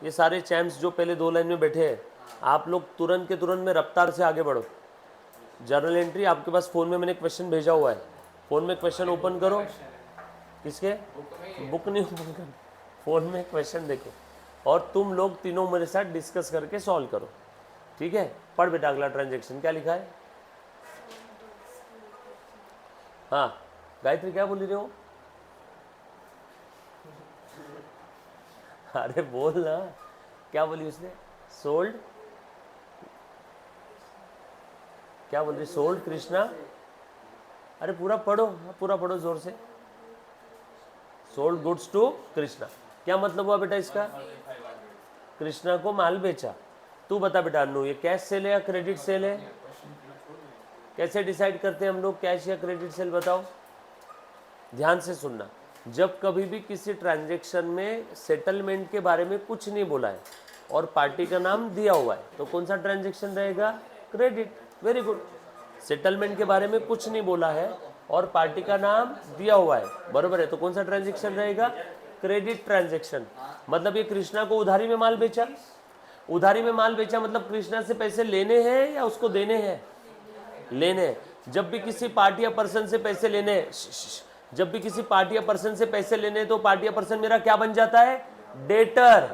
ये सारे चैम्प्स जो पहले 2 लाइन में बैठे हैं, आप लोग तुरंत के तुरंत में रफ्तार से आगे बढ़ो। जर्नल एंट्री आपके पास फ़ोन में मैंने क्वेश्चन भेजा हुआ है, फ़ोन में क्वेश्चन ओपन करो, किसके, बुक नहीं ओपन कर, फ़ोन में क्वेश्चन देखो और तुम लोग तीनों मेरे साथ डिस्कस करके सॉल्व करो, ठीक है। पढ़ बेटा अगला ट्रांजेक्शन क्या लिखा है। हाँ गायत्री क्या बोल रही हो, अरे बोल ना, क्या बोली उसने, सोल्ड, क्या बोल रही, सोल्ड कृष्णा, अरे पूरा पढ़ो जोर से, सोल्ड गुड्स टू कृष्णा, क्या मतलब हुआ बेटा इसका, कृष्णा को माल बेचा। तू बता बेटा अनु, ये कैश सेल है या क्रेडिट सेल है, कैसे डिसाइड करते हैं हम लोग कैश या क्रेडिट सेल, बताओ, ध्यान से सुनना। जब कभी भी किसी ट्रांजैक्शन में सेटलमेंट के बारे में कुछ नहीं बोला है और पार्टी का नाम दिया हुआ है तो कौन सा ट्रांजैक्शन रहेगा, क्रेडिट, वेरी गुड। सेटलमेंट के बारे में कुछ नहीं बोला है और पार्टी का नाम दिया हुआ है, बरोबर है, तो कौन सा ट्रांजैक्शन रहेगा, क्रेडिट ट्रांजैक्शन। मतलब ये कृष्णा को उधारी में माल बेचा, उधारी में माल बेचा मतलब कृष्णा से पैसे लेने हैं या उसको देने हैं, लेने हैं, जब भी किसी पार्टी या पर्सन से पैसे लेने जब भी किसी पार्टी या पर्सन से पैसे लेने तो पार्टी या पर्सन मेरा क्या बन जाता है? डेटर।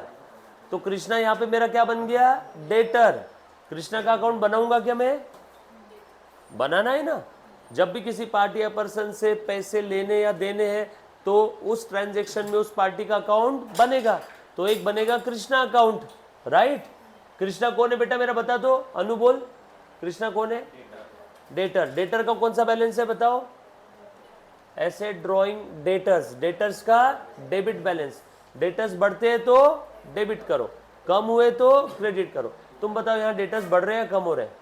तो कृष्णा यहां पे मेरा क्या बन गया? डेटर। कृष्णा का अकाउंट बनाऊंगा क्या मैं? बनाना है ना। जब भी किसी पार्टी या पर्सन से पैसे लेने या देने हैं तो उस ट्रांजैक्शन में उस पार्टी का अकाउंट बनेगा। तो एक बनेगा कृष्णा अकाउंट, राइट। कृष्णा कौन है बेटा मेरा बता दो, अनु बोल। कृष्णा कौन है? डेटर। डेटर का कौन सा बैलेंस है बताओ? Asset drawing debtors. डेटर्स का डेबिट बैलेंस। डेटर्स बढ़ते हैं तो डेबिट करो, कम हुए तो क्रेडिट करो। तुम बताओ यहाँ डेटर्स बढ़ रहे हैं कम हो रहे हैं?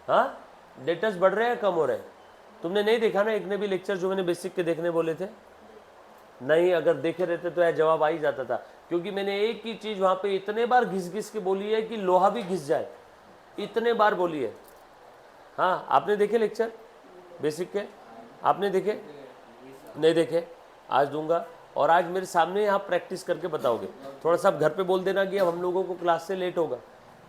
हाँ, डेटर्स बढ़ रहे हैं कम हो रहे हैं? तुमने नहीं देखा ना एक ने भी लेक्चर जो मैंने बेसिक के देखने बोले थे? नहीं, अगर देखे रहते तो यह जवाब आ ही जाता था, क्योंकि मैंने एक ही चीज वहां पे इतने बार घिस घिस के बोली है कि लोहा भी घिस जाए, इतने बार बोली है। हाँ, आपने देखे लेक्चर बेसिक के? आपने देखे? नहीं देखे? आज दूंगा और आज मेरे सामने आप प्रैक्टिस करके बताओगे। थोड़ा सा आप घर पे बोल देना कि अब हम लोगों को क्लास से लेट होगा।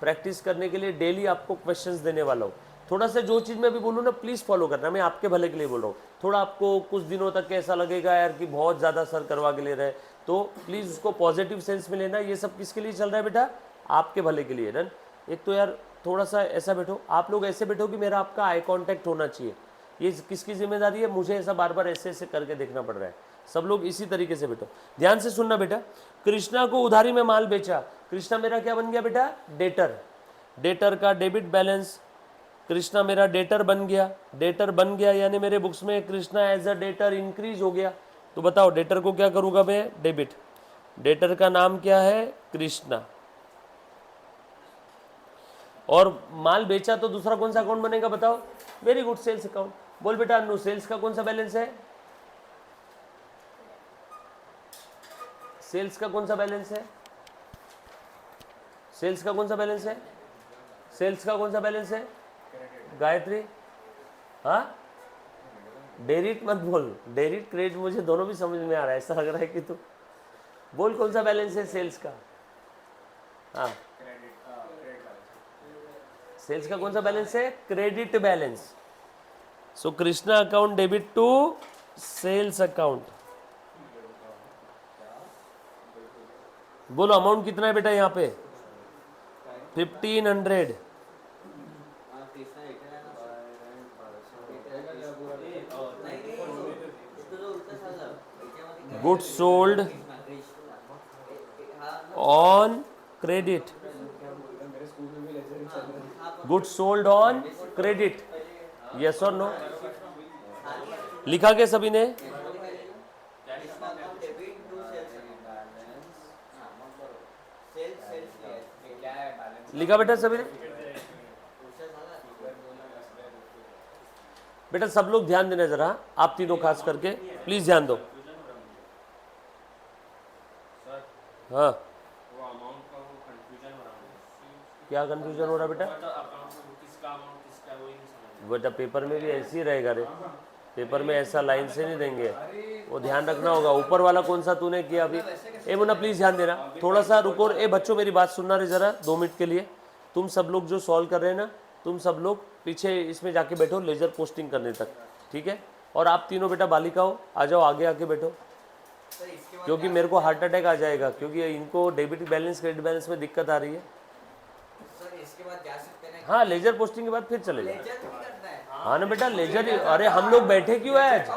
प्रैक्टिस करने के लिए डेली आपको क्वेश्चंस देने वाला हूँ। थोड़ा सा जो चीज़ मैं भी बोलूँ ना प्लीज़ फॉलो करना, मैं आपके भले के लिए बोल रहा हूँ। थोड़ा आपको कुछ दिनों तक ऐसा लगेगा यार कि बहुत ज़्यादा सर करवा के ले रहे हैं, तो प्लीज़ उसको पॉजिटिव सेंस में लेना। ये सब किसके लिए चल रहा है बेटा? आपके भले के लिए। रन एक तो यार थोड़ा सा ऐसा बैठो, आप लोग ऐसे बैठो कि मेरा आपका आई कॉन्टैक्ट होना चाहिए। ये किसकी जिम्मेदारी है? मुझे ऐसा बार बार ऐसे ऐसे करके देखना पड़ रहा है। सब लोग इसी तरीके से बैठो, ध्यान से सुनना बेटा। कृष्णा को उधारी में माल बेचा, कृष्णा मेरा क्या बन गया बेटा? डेटर। डेटर का डेबिट बैलेंस, कृष्णा मेरा डेटर बन गया। डेटर बन गया यानी मेरे बुक्स में Krishna as a debtor increase हो गया। तो बताओ डेटर को क्या करूंगा मैं? डेबिट। डेटर का नाम क्या है? कृष्णा। और माल बेचा तो दूसरा कौन सा अकाउंट बनेगा बताओ? Very good, sales account. बोल बेटा अनु, सेल्स का कौन सा बैलेंस है? सेल्स का कौन सा बैलेंस है? सेल्स का कौन सा बैलेंस है? सेल्स का कौन सा बैलेंस है गायत्री? हाँ, डेबिट मत बोल, डेबिट क्रेडिट मुझे दोनों भी समझ में आ रहा है। ऐसा लग रहा है कि तू बोल कौन सा बैलेंस है सेल्स का? हाँ, सेल्स का कौन सा बैलेंस है? Credit balance. So Krishna account debit to sales account. बोलो अमाउंट कितना है बेटा यहाँ पे? 1500। Goods sold on credit. Goods sold on credit, yes और नो? लिखा क्या सभी ने? लिखा बेटा सभी ने? बेटा सब लोग ध्यान देना जरा, आप तीनों खास करके प्लीज ध्यान दो। हाँ, क्या कंफ्यूजन हो रहा बेटा? बेटा पेपर में भी ऐसे ही रहेगा रे, पेपर में ऐसा लाइन से नहीं देंगे, वो ध्यान रखना होगा। ऊपर वाला कौन सा तूने किया अभी? ए मुन्ना प्लीज ध्यान देना, थोड़ा सा रुको। ए बच्चों मेरी बात सुनना रे जरा 2 मिनट के लिए। तुम सब लोग जो सॉल्व कर रहे हैं ना, तुम सब लोग पीछे इसमें जाके बैठो लेजर पोस्टिंग करने तक, ठीक है? और आप तीनों बेटा बालिका हो, आ जाओ आगे आके बैठो, क्योंकि मेरे को हार्ट अटैक आ जाएगा, क्योंकि इनको डेबिट बैलेंस क्रेडिट बैलेंस में दिक्कत आ रही है। इसके बाद जा सकते हैं? हाँ, लेजर पोस्टिंग के बाद फिर चले जाओ। लेजर भी करना है? हाँ ना बेटा, लेजर। अरे हम लोग बैठे क्यों है आज?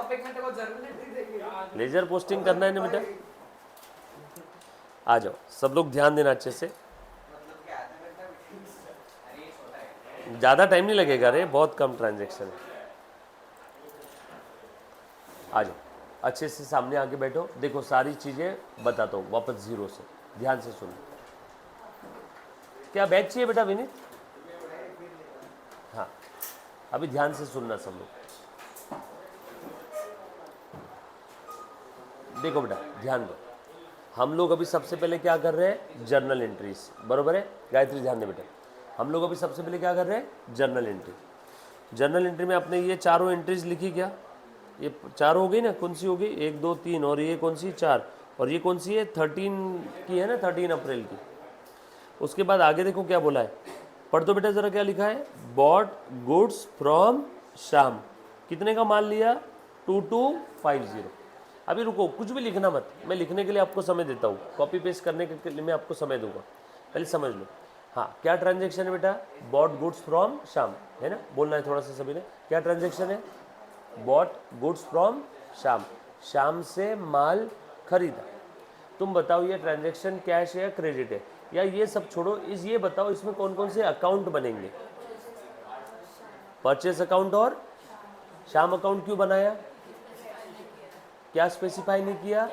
लेजर पोस्टिंग करना है ना बेटा। आ जाओ सब लोग, ध्यान देना अच्छे से। ज़्यादा टाइम नहीं लगेगा रे, बहुत कम ट्रांजैक्शन है। आ जाओ अच्छे से, सामने आके बैठो। देखो सारी चीज़ें बताता हूँ वापस जीरो से, ध्यान से सुनो। क्या बैग चाहिए बेटा विनीत? हाँ, अभी ध्यान से सुनना सब लोग। देखो बेटा ध्यान दो, हम लोग अभी सबसे पहले क्या कर रहे हैं? जर्नल एंट्रीज, बरोबर है गायत्री? ध्यान दे बेटा, हम लोग अभी सबसे पहले क्या कर रहे हैं? Journal entry. जर्नल एंट्री में आपने ये चारों एंट्रीज लिखी क्या? ये 4 हो गई ना? कौन सी हो गई? 1 2 3, और ये कौन सी? 4। और ये कौन सी है? 13 की है ना, 13 अप्रैल की। उसके बाद आगे देखो क्या बोला है? पढ़ दो बेटा जरा क्या लिखा है, बॉट गुड्स फ्रॉम श्याम, कितने का माल लिया, 2250। अभी रुको, कुछ भी लिखना मत, मैं लिखने के लिए आपको समय देता हूँ, कॉपी पेस्ट करने के लिए मैं आपको समय दूंगा, पहले समझ लो। हाँ, क्या ट्रांजेक्शन है बेटा, बॉट गुड्स फ्रॉम श्याम, है ना, बोलना है थोड़ा सा सभी ने, क्या ट्रांजेक्शन है, bought goods from Shyam, Shyam से माल खरीदा। तुम बताओ ये ट्रांजेक्शन कैश है या क्रेडिट है, या ये सब छोड़ो, ये बताओ इसमें कौन कौन से अकाउंट बनेंगे, परचेस अकाउंट और श्याम अकाउंट क्यों बनाया, क्या स्पेसिफाई नहीं किया,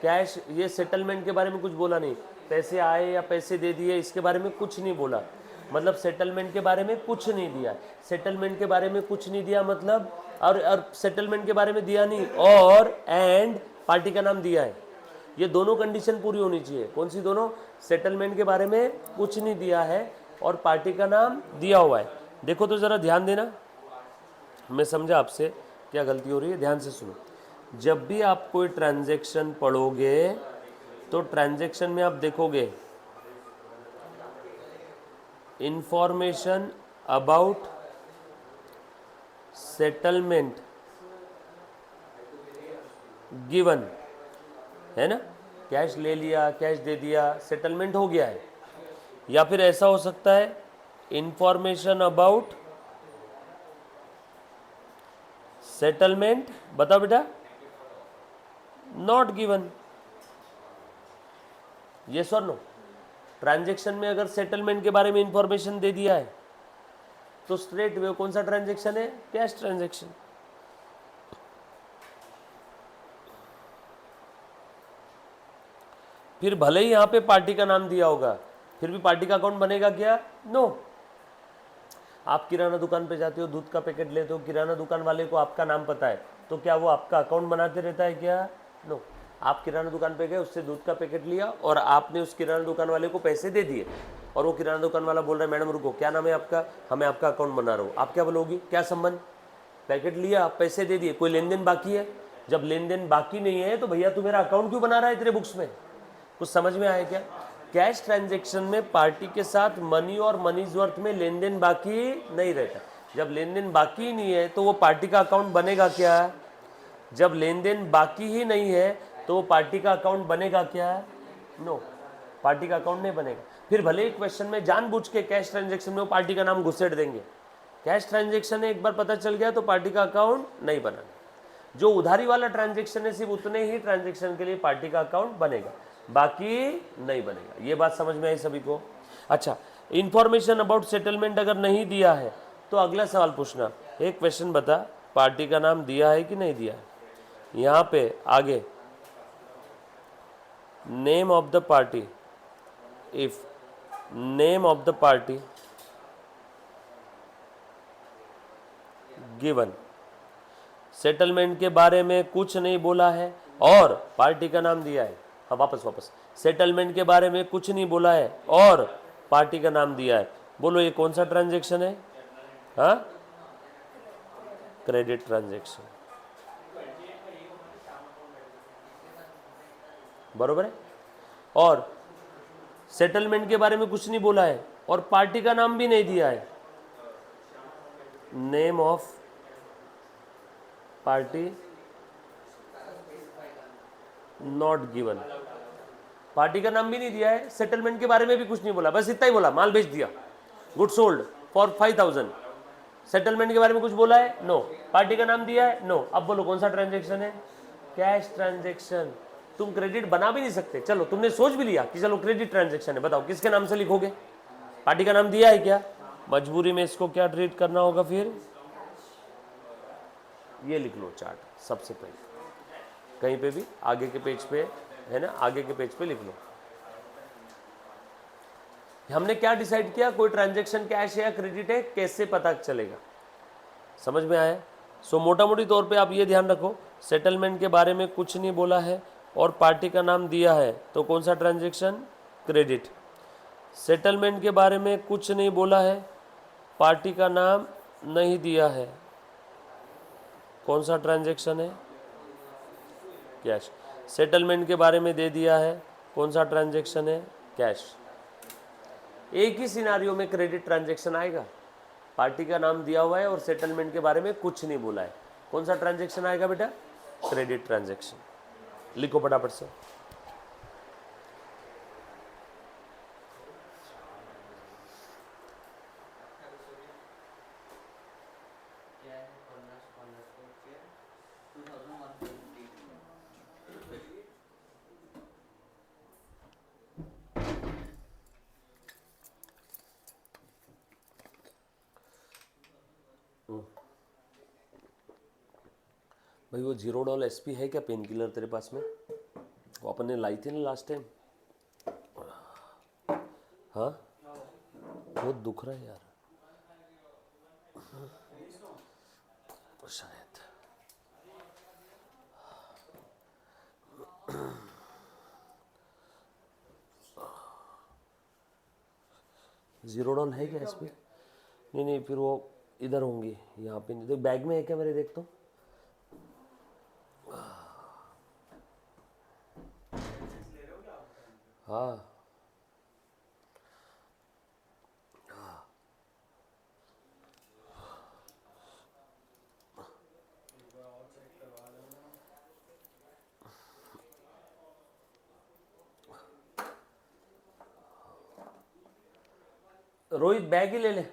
कैश, ये सेटलमेंट के बारे में कुछ बोला नहीं, पैसे आए या पैसे दे दिए इसके बारे में कुछ नहीं बोला, मतलब सेटलमेंट के बारे में कुछ नहीं दिया, सेटलमेंट के बारे में कुछ नहीं दिया मतलब, और सेटलमेंट के बारे में दिया नहीं, और एंड पार्टी का नाम दिया है, ये दोनों कंडीशन पूरी होनी चाहिए। कौन सी दोनों, सेटलमेंट के बारे में कुछ नहीं दिया है और पार्टी का नाम दिया हुआ है। देखो तो ज़रा ध्यान देना, मैं समझा आपसे क्या गलती हो रही है, ध्यान से सुनो। जब भी आप कोई ट्रांजैक्शन पढ़ोगे तो ट्रांजैक्शन में आप देखोगे इंफॉर्मेशन अबाउट सेटलमेंट गिवन, है ना, कैश ले लिया, कैश दे दिया, सेटलमेंट हो गया है। या फिर ऐसा हो सकता है इंफॉर्मेशन अबाउट सेटलमेंट, बताओ बेटा, नॉट गिवन, यस और नो। ट्रांजैक्शन में अगर सेटलमेंट के बारे में इंफॉर्मेशन दे दिया है तो स्ट्रेट वे कौन सा ट्रांजैक्शन है, कैश ट्रांजैक्शन। फिर भले ही यहां पे पार्टी का नाम दिया होगा, फिर भी पार्टी का अकाउंट बनेगा क्या, नो। आप किराना दुकान पे जाते हो, दूध का पैकेट लेते हो, किराना दुकान वाले को आपका नाम पता है, तो क्या वो आपका अकाउंट बनाते रहता है क्या, नो। आप किराना दुकान पे गए, उससे दूध का पैकेट लिया और आपने उस किराना दुकान वाले को पैसे दे दिए, और वो किराना दुकान वाला बोल रहा है मैडम रुको, क्या नाम है आपका, हमें आपका अकाउंट बना रहा हूँ, आप क्या बोलोगी, क्या संबंध, पैकेट लिया, पैसे दे दिए, कोई लेन देन बाकी है, जब लेन देन बाकी नहीं है तो भैया तू मेरा अकाउंट क्यों बना रहा है तेरे बुक्स में, कुछ समझ में आया क्या। कैश ट्रांजैक्शन में पार्टी के साथ मनी और मनीज वर्थ में लेन देन बाकी नहीं रहता, जब लेन देन बाकी नहीं है तो वो पार्टी का अकाउंट बनेगा क्या, जब लेन देन बाकी ही नहीं है तो वो पार्टी का अकाउंट बनेगा क्या, नो, पार्टी का अकाउंट नहीं बनेगा। फिर भले ही क्वेश्चन में जानबूझ के कैश ट्रांजैक्शन में वो पार्टी का नाम घुसेड़ देंगे, कैश ट्रांजैक्शन है एक बार पता चल गया तो पार्टी का अकाउंट नहीं बनाना, जो उधारी वाला ट्रांजैक्शन है सिर्फ उतने ही ट्रांजैक्शन के लिए पार्टी का अकाउंट बनेगा, बाकी नहीं बनेगा। ये बात समझ में आई सभी को। अच्छा, इंफॉर्मेशन अबाउट सेटलमेंट अगर नहीं दिया है तो अगला सवाल पूछना, एक क्वेश्चन बता, पार्टी का नाम दिया है कि नहीं दिया है, यहाँ पे आगे name of the party, if name of the party given, settlement के बारे में कुछ नहीं बोला है और पार्टी का नाम दिया है, हाँ वापस, सेटलमेंट के बारे में कुछ नहीं बोला है और पार्टी का नाम दिया है, बोलो ये कौन सा ट्रांजैक्शन है, हाँ, क्रेडिट ट्रांजैक्शन, बरोबर है। और सेटलमेंट के बारे में कुछ नहीं बोला है और पार्टी का नाम भी नहीं दिया है, name of party not given, party का नाम भी नहीं दिया है, सेटलमेंट के बारे में भी कुछ नहीं बोला, बस इतना ही बोला, माल बेच दिया, गुड सोल्ड फॉर 5000, सेटलमेंट के बारे में कुछ बोला है, नो, पार्टी का नाम दिया है, नो। अब बोलो कौन सा ट्रांजैक्शन है, कैश ट्रांजैक्शन। तुम क्रेडिट बना भी नहीं सकते, चलो तुमने सोच भी लिया कि चलो क्रेडिट ट्रांजैक्शन है, बताओ किसके नाम से लिखोगे, पार्टी का नाम दिया है क्या, मजबूरी में इसको क्या ट्रीट करना होगा, फिर ये लिख लो चार्ट सबसे पहले, कहीं पे भी आगे के पेज पे है ना, आगे के पेज पे लिख लो। हमने क्या डिसाइड किया, कोई ट्रांजैक्शन कैश है या क्रेडिट है, कैसे पता चलेगा, समझ में आया। सो मोटा मोटी तौर पे आप ये ध्यान रखो, सेटलमेंट के बारे में कुछ नहीं बोला है और पार्टी का नाम दिया है तो कौन सा ट्रांजैक्शन, क्रेडिट। सेटलमेंट के बारे में कुछ नहीं बोला है, पार्टी का नाम नहीं दिया है, कौन सा ट्रांजैक्शन है, कैश। सेटलमेंट के बारे में दे दिया है, कौन सा ट्रांजैक्शन है, कैश। एक ही सिनारियो में क्रेडिट ट्रांजैक्शन आएगा, पार्टी का नाम दिया हुआ है और सेटलमेंट के बारे में कुछ नहीं बोला है, कौन सा ट्रांजैक्शन आएगा बेटा? Credit transaction. लिखो फटाफट से। क्या है? 2150 भाई वो जीरोडॉल एसपी है क्या पेन किलर तेरे पास में? वो अपन ने लाई थी ना लास्ट टाइम। हाँ बहुत दुख रहा है यार शायद। जीरोडॉल है क्या एसपी? नहीं नहीं, फिर वो इधर होंगी, यहाँ पे नहीं। देख बैग में है क्या मेरे, देख तो। हाँ रोहित बैग ही ले ले।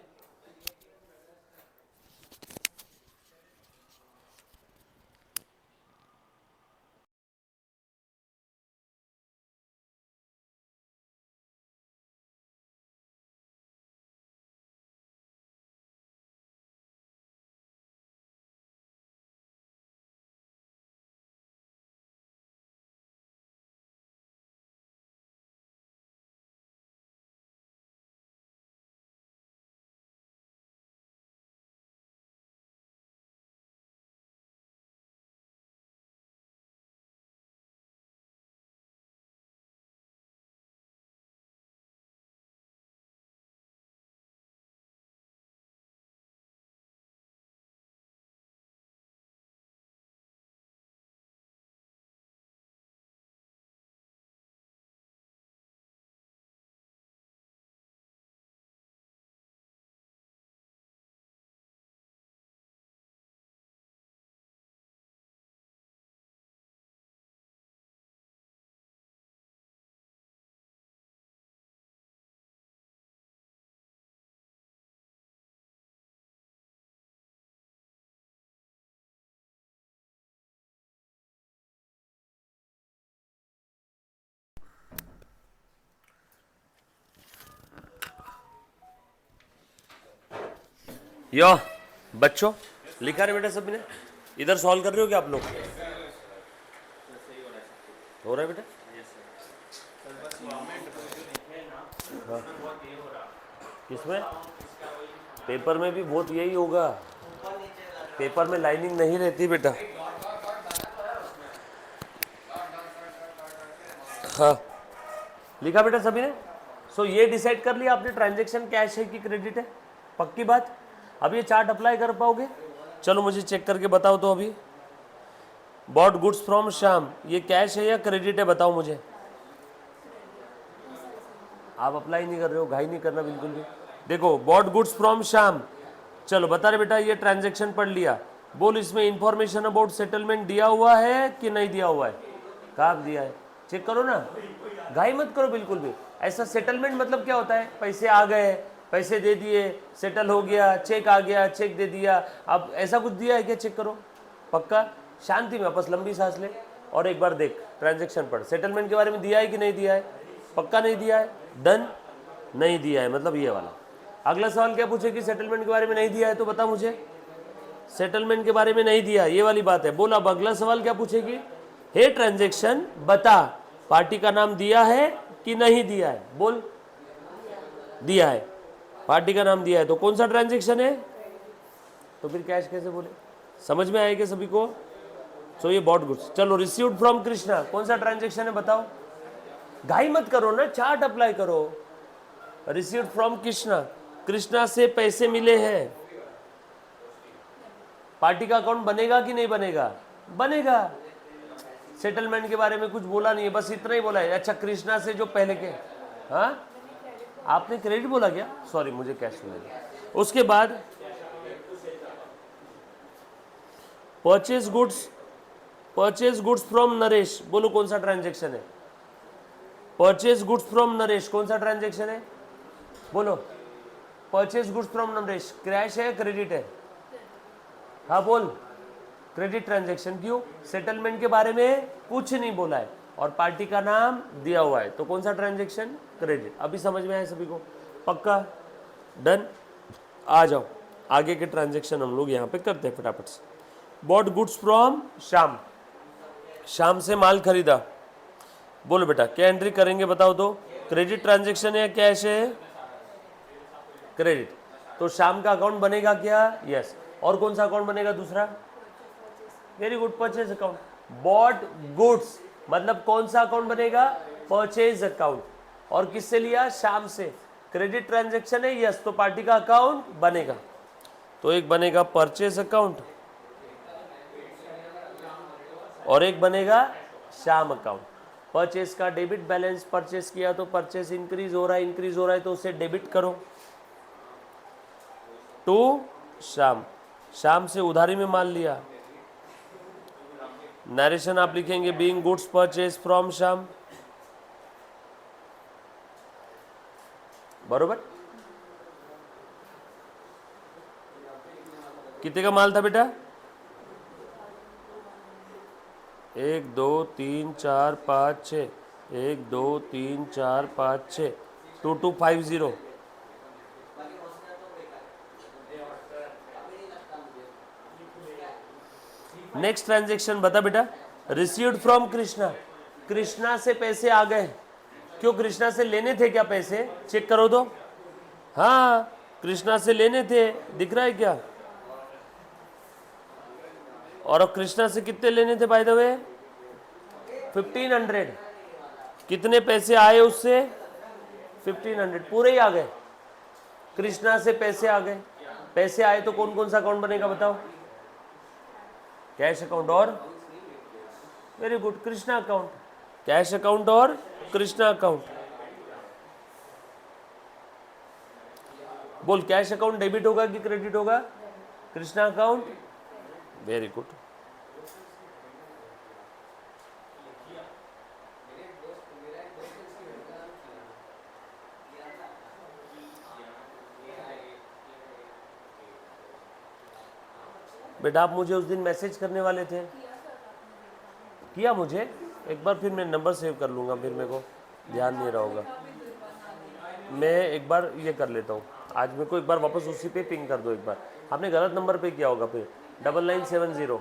यो बच्चों, लिखा है बेटा सभी ने? इधर सॉल्व कर रहे हो क्या आप लोग? हो रहा है बेटा? हाँ। किसमें? पेपर में भी बहुत यही होगा, पेपर में लाइनिंग नहीं रहती बेटा। हाँ लिखा बेटा सभी ने? सो ये डिसाइड कर लिया आपने ट्रांजैक्शन कैश है कि क्रेडिट है? पक्की बात। अब ये चार्ट अप्लाई कर पाओगे? चलो मुझे चेक करके बताओ तो अभी। बॉट गुड्स फ्रॉम श्याम, ये कैश है या क्रेडिट है बताओ मुझे। आप अप्लाई नहीं कर रहे हो, घाई नहीं करना बिल्कुल भी। देखो बॉट गुड्स फ्रॉम श्याम, चलो बता रहे बेटा ये ट्रांजैक्शन पढ़ लिया। बोल इसमें इंफॉर्मेशन अबाउट सेटलमेंट दिया हुआ है कि नहीं दिया हुआ है? कहाँ दिया है? चेक करो ना, घाई मत करो बिल्कुल भी। ऐसा सेटलमेंट मतलब क्या होता है? पैसे आ गए, पैसे दे दिए, सेटल हो गया, चेक आ गया, चेक दे दिया। अब ऐसा कुछ दिया है क्या? चेक करो पक्का, शांति में आपस लंबी सांस ले और एक बार देख ट्रांजैक्शन पढ़। सेटलमेंट के बारे में दिया है कि नहीं दिया है? पक्का नहीं दिया है, डन नहीं दिया है, मतलब ये वाला। अगला सवाल क्या पूछेगी? सेटलमेंट के बारे में नहीं दिया है तो बता मुझे। सेटलमेंट के बारे में नहीं दिया, ये वाली बात है। बोल अब अगला सवाल क्या पूछेगी? हे ट्रांजैक्शन बता, पार्टी का नाम दिया है कि नहीं दिया है? बोल दिया है, पार्टी का नाम दिया है, तो कौन सा ट्रांजैक्शन है? तो फिर कैश कैसे बोले? समझ में आएगा सभी को? सो ये बॉट गुड्स। चलो रिसीव्ड फ्रॉम कृष्णा, कौन सा ट्रांजैक्शन है बताओ? घाई मत करो ना, चार्ट अप्लाई करो। रिसीव्ड फ्रॉम कृष्णा, कृष्णा से पैसे मिले हैं। पार्टी का अकाउंट बनेगा कि नहीं बनेगा? बनेगा। सेटलमेंट के बारे में कुछ बोला नहीं है, बस इतना ही बोला है। अच्छा कृष्णा से जो पहले के, हाँ आपने क्रेडिट बोला क्या? सॉरी, मुझे कैश सुना दिया। उसके बाद परचेज गुड्स फ्रॉम नरेश, बोलो कौन सा ट्रांजेक्शन है? परचेज गुड्स फ्रॉम नरेश कौन सा ट्रांजेक्शन है? बोलो। Purchase goods from Naresh cash है क्रेडिट है? हाँ बोल। Credit transaction. क्यों? सेटलमेंट के बारे में कुछ नहीं बोला है और पार्टी का नाम दिया हुआ है, तो कौन सा ट्रांजेक्शन? क्रेडिट। अभी समझ में आया सभी को? पक्का? डन। आ जाओ, आगे के ट्रांजेक्शन हम लोग यहाँ पे करते हैं फटाफट से। Bought goods from Shyam, Shyam से माल खरीदा। बोलो बेटा क्या एंट्री करेंगे बताओ तो? क्रेडिट ट्रांजेक्शन है या कैश है? क्रेडिट। तो श्याम का अकाउंट बनेगा क्या? यस। और कौन सा अकाउंट बनेगा दूसरा? Very good, purchase account. Bought goods मतलब कौन सा अकाउंट बनेगा? Purchase account. और किससे लिया? श्याम से। क्रेडिट ट्रांजेक्शन है, यस, तो पार्टी का अकाउंट बनेगा। तो एक बनेगा परचेज अकाउंट और एक बनेगा श्याम अकाउंट। परचेज का डेबिट बैलेंस, परचेज किया तो परचेज इंक्रीज हो रहा है तो उसे डेबिट करो टू श्याम। श्याम से उधारी में माल लिया, नरेशन आप लिखेंगे being goods purchase from Shyam, बरोबर। कितने का माल था बेटा? 1 2 3 4 5 6, 1 2 3 4 5 6, 2250। नेक्स्ट ट्रांजेक्शन बता बेटा। रिसीव्ड फ्रॉम कृष्णा, कृष्णा से पैसे आ गए। क्यों? कृष्णा से लेने थे क्या पैसे? चेक करो तो। हाँ, कृष्णा से लेने थे, दिख रहा है क्या? और अब कृष्णा से कितने लेने थे बाय द वे? 1500। कितने पैसे आए उससे? 1500, पूरे ही आ गए। कृष्णा से पैसे आ गए। पैसे आए तो कौन कौन सा अकाउंट बनेगा बताओ? कैश अकाउंट और very good Krishna account. Cash account और कृष्णा अकाउंट। बोल, कैश अकाउंट डेबिट होगा कि क्रेडिट होगा? Krishna account, very good. बेटा आप मुझे उस दिन मैसेज करने वाले थे, किया मुझे एक बार, फिर मैं नंबर सेव कर लूँगा, फिर मेरे को ध्यान नहीं रहा होगा। मैं एक बार ये कर लेता हूँ, आज मेरे को एक बार वापस उसी पे पिंग कर दो एक बार। आपने गलत नंबर पे किया होगा फिर 9970।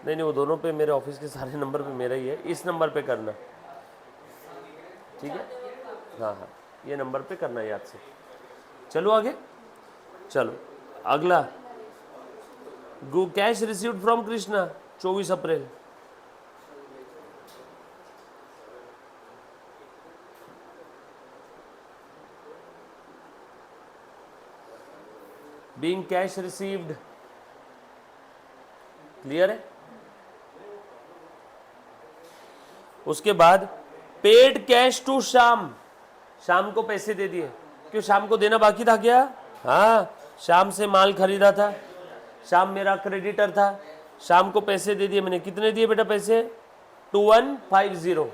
नहीं, वो दोनों पे मेरे ऑफिस के सारे नंबर पे मेरा ही है, इस नंबर पे करना, ठीक है? हाँ, ये नंबर पे करना याद से। चलो आगे, चलो अगला। Cash received from Krishna 24 April. Being cash received, clear है? उसके बाद paid cash to Shyam, Shyam को पैसे दे दिए। क्यों? श्याम को देना बाकी था क्या? हाँ, श्याम से माल खरीदा था, श्याम मेरा क्रेडिटर था, श्याम को पैसे दे दिए मैंने। कितने दिए बेटा पैसे? 2150।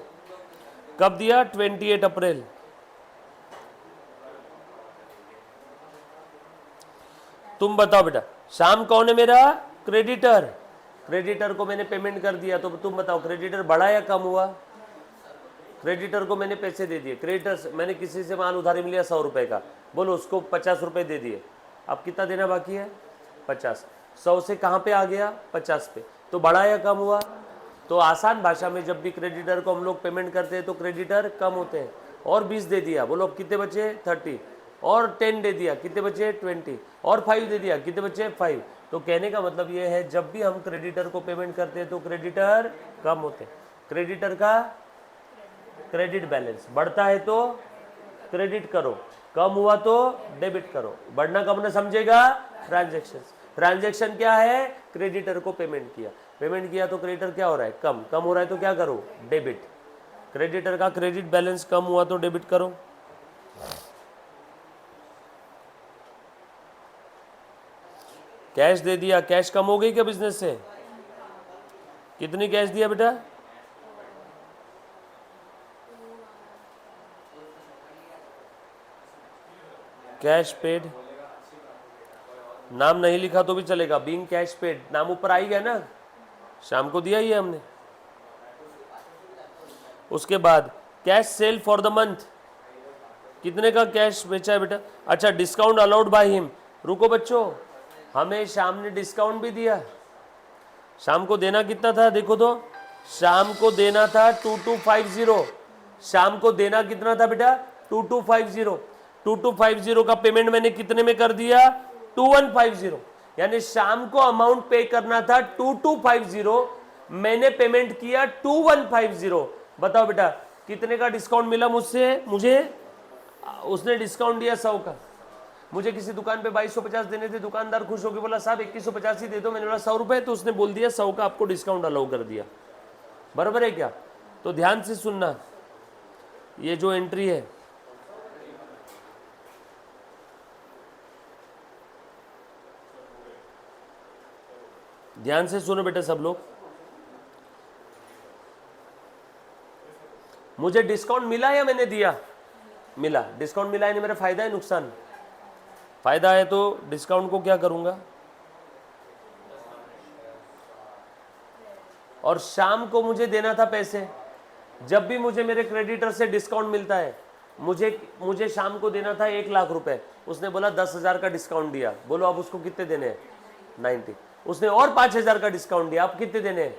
कब दिया? 28 अप्रैल। तुम बताओ बेटा, श्याम कौन है मेरा? क्रेडिटर। क्रेडिटर को मैंने पेमेंट कर दिया, तो तुम बताओ क्रेडिटर बढ़ा या कम हुआ? क्रेडिटर को मैंने पैसे दे दिए। क्रेडिटर, मैंने किसी से माल उधारी में लिया 100 रुपए का, बोलो उसको 50 रुपए दे दिए। अब कितना देना बाकी है? 50। 100 से कहाँ पे आ गया? 50 पे। तो बढ़ा या कम हुआ? तो आसान भाषा में जब भी क्रेडिटर को हम लोग पेमेंट करते हैं तो क्रेडिटर कम होते हैं। और 20 दे दिया, बोलो कितने बचे? 30। और 10 दे दिया, कितने बचे? 20। और 5 दे दिया, कितने बचे? 5। तो कहने का मतलब ये है, जब भी हम क्रेडिटर को पेमेंट करते हैं तो क्रेडिटर कम होते हैं। क्रेडिटर का क्रेडिट बैलेंस बढ़ता है तो क्रेडिट करो, कम हुआ तो डेबिट करो। बढ़ना कम समझेगा? ट्रांजैक्शन क्या है? क्रेडिटर को पेमेंट किया, पेमेंट किया तो क्रेडिटर क्या हो रहा है? कम हो रहा है तो क्या करो? डेबिट। क्रेडिटर का क्रेडिट बैलेंस कम हुआ तो डेबिट करो। कैश दे दिया, कैश कम हो गई क्या बिजनेस से? कितनी कैश दिया बेटा? कैश पेड, नाम नहीं लिखा तो भी चलेगा, बीइंग कैश पेड, नाम ऊपर आई गया ना, शाम को दिया ही है हमने। उसके बाद cash sale for the month, कितने का कैश बेचा है बेटा? अच्छा, डिस्काउंट अलाउड बाय हिम। रुको बच्चों, हमें शाम ने डिस्काउंट भी दिया। शाम को देना कितना था देखो तो, शाम को देना था 2250। शाम को देना कितना था बेटा? 2250। 2250 का पेमेंट मैंने कितने में कर दिया? 2150। यानी शाम को अमाउंट पे करना था 2250, मैंने पेमेंट किया 2150। बताओ बेटा कितने का डिस्काउंट मिला मुझसे? मुझे उसने डिस्काउंट दिया 100 का। मुझे किसी दुकान पे 2250 देने थे, दुकानदार खुश होकर बोला साहब 2150 ही दे दो। मैंने बोला 100 रुपए, तो उसने बोल दिया 100 का आपको डिस्काउंट अलाउ कर दिया। बराबर है क्या? तो ध्यान से सुनना, ये जो एंट्री है ध्यान से सुनो बेटा सब लोग। मुझे डिस्काउंट मिला या मैंने दिया? मिला। डिस्काउंट मिला है, मेरा फायदा है नुकसान? फायदा है, तो डिस्काउंट को क्या करूंगा? और शाम को मुझे देना था पैसे। जब भी मुझे मेरे क्रेडिटर से डिस्काउंट मिलता है, मुझे शाम को देना था 1,00,000 रुपए। उसने बोला 10,000 का डिस्काउंट दिया। बोलो अब उसको कितने देने हैं? 90। उसने और 5,000 का डिस्काउंट दिया, आप कितने देने हैं?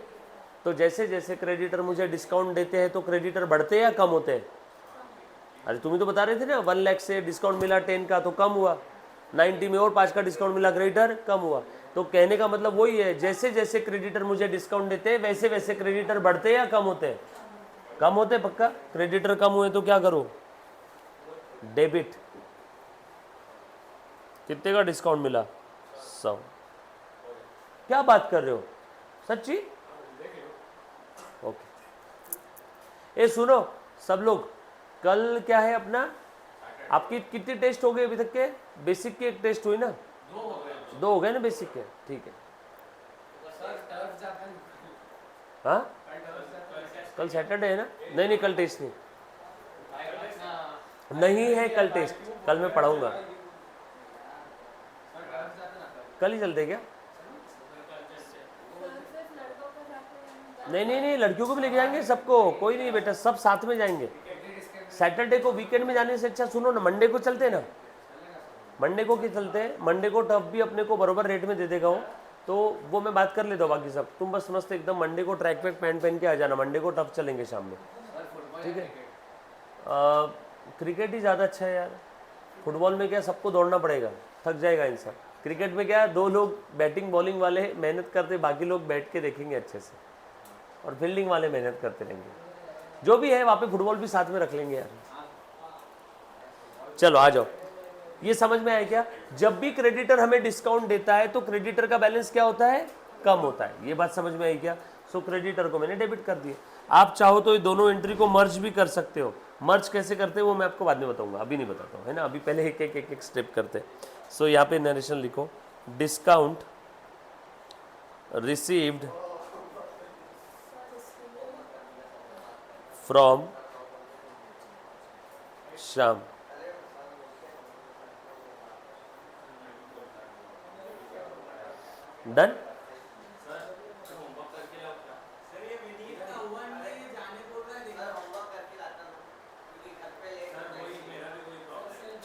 तो जैसे जैसे क्रेडिटर मुझे डिस्काउंट देते हैं तो क्रेडिटर बढ़ते हैं या कम होते हैं? अरे तुम ही तो बता रहे थे ना, 1 लाख से डिस्काउंट मिला 10 का तो कम हुआ, 90 में और 5 का डिस्काउंट मिला, क्रेडिटर कम हुआ। तो कहने का मतलब वही है, जैसे जैसे क्रेडिटर मुझे डिस्काउंट देते हैं वैसे वैसे क्रेडिटर बढ़ते हैं या कम होते हैं? कम होते हैं पक्का। क्रेडिटर कम हुए तो क्या करो? डेबिट। कितने का डिस्काउंट मिला? 100। क्या बात कर रहे हो, सच्ची? ओके। ये सुनो सब लोग, कल क्या है अपना? आपकी कितनी टेस्ट हो गए अभी तक के? बेसिक की एक टेस्ट हुई ना? 2 हो गए ना बेसिक के? ठीक है। हाँ, कल सैटरडे है ना? नहीं नहीं, कल टेस्ट नहीं, नहीं है कल टेस्ट। कल मैं पढ़ाऊंगा। कल ही चलते क्या? नहीं नहीं नहीं, लड़कियों को भी लेके जाएंगे सबको, कोई नहीं बेटा, सब साथ में जाएंगे। सैटरडे को वीकेंड में जाने से अच्छा सुनो ना, मंडे को चलते हैं ना। मंडे को क्या चलते हैं? मंडे को टफ भी अपने को बरोबर रेट में दे देगा वो, तो वो मैं बात कर लेता हूँ। बाकी सब तुम बस मस्त एकदम मंडे को ट्रैक पैक पैंट पहन के आ जाना। मंडे को टफ चलेंगे शाम में, ठीक है? क्रिकेट ही ज़्यादा अच्छा है यार। फुटबॉल में क्या सबको दौड़ना पड़ेगा, थक जाएगा इंसान। क्रिकेट में क्या 2 लोग बैटिंग बॉलिंग वाले मेहनत करते, बाकी लोग बैठ के देखेंगे अच्छे से, और फील्डिंग वाले मेहनत करते रहेंगे। जो भी है वहाँ पे फुटबॉल भी साथ में रख लेंगे यार। चलो आ जाओ, ये समझ में आया क्या? जब भी क्रेडिटर हमें डिस्काउंट देता है तो क्रेडिटर का बैलेंस क्या होता है? कम होता है। ये बात समझ में आई क्या? सो क्रेडिटर को मैंने डेबिट कर दिया। आप चाहो तो ये दोनों एंट्री को मर्ज भी कर सकते हो। मर्ज कैसे करते हैं वो मैं आपको बाद में बताऊंगा, अभी नहीं बताता हूँ, है ना? अभी पहले एक स्टेप करते हैं। सो यहाँ पे नरेशन लिखो, discount received from Shyam. Done?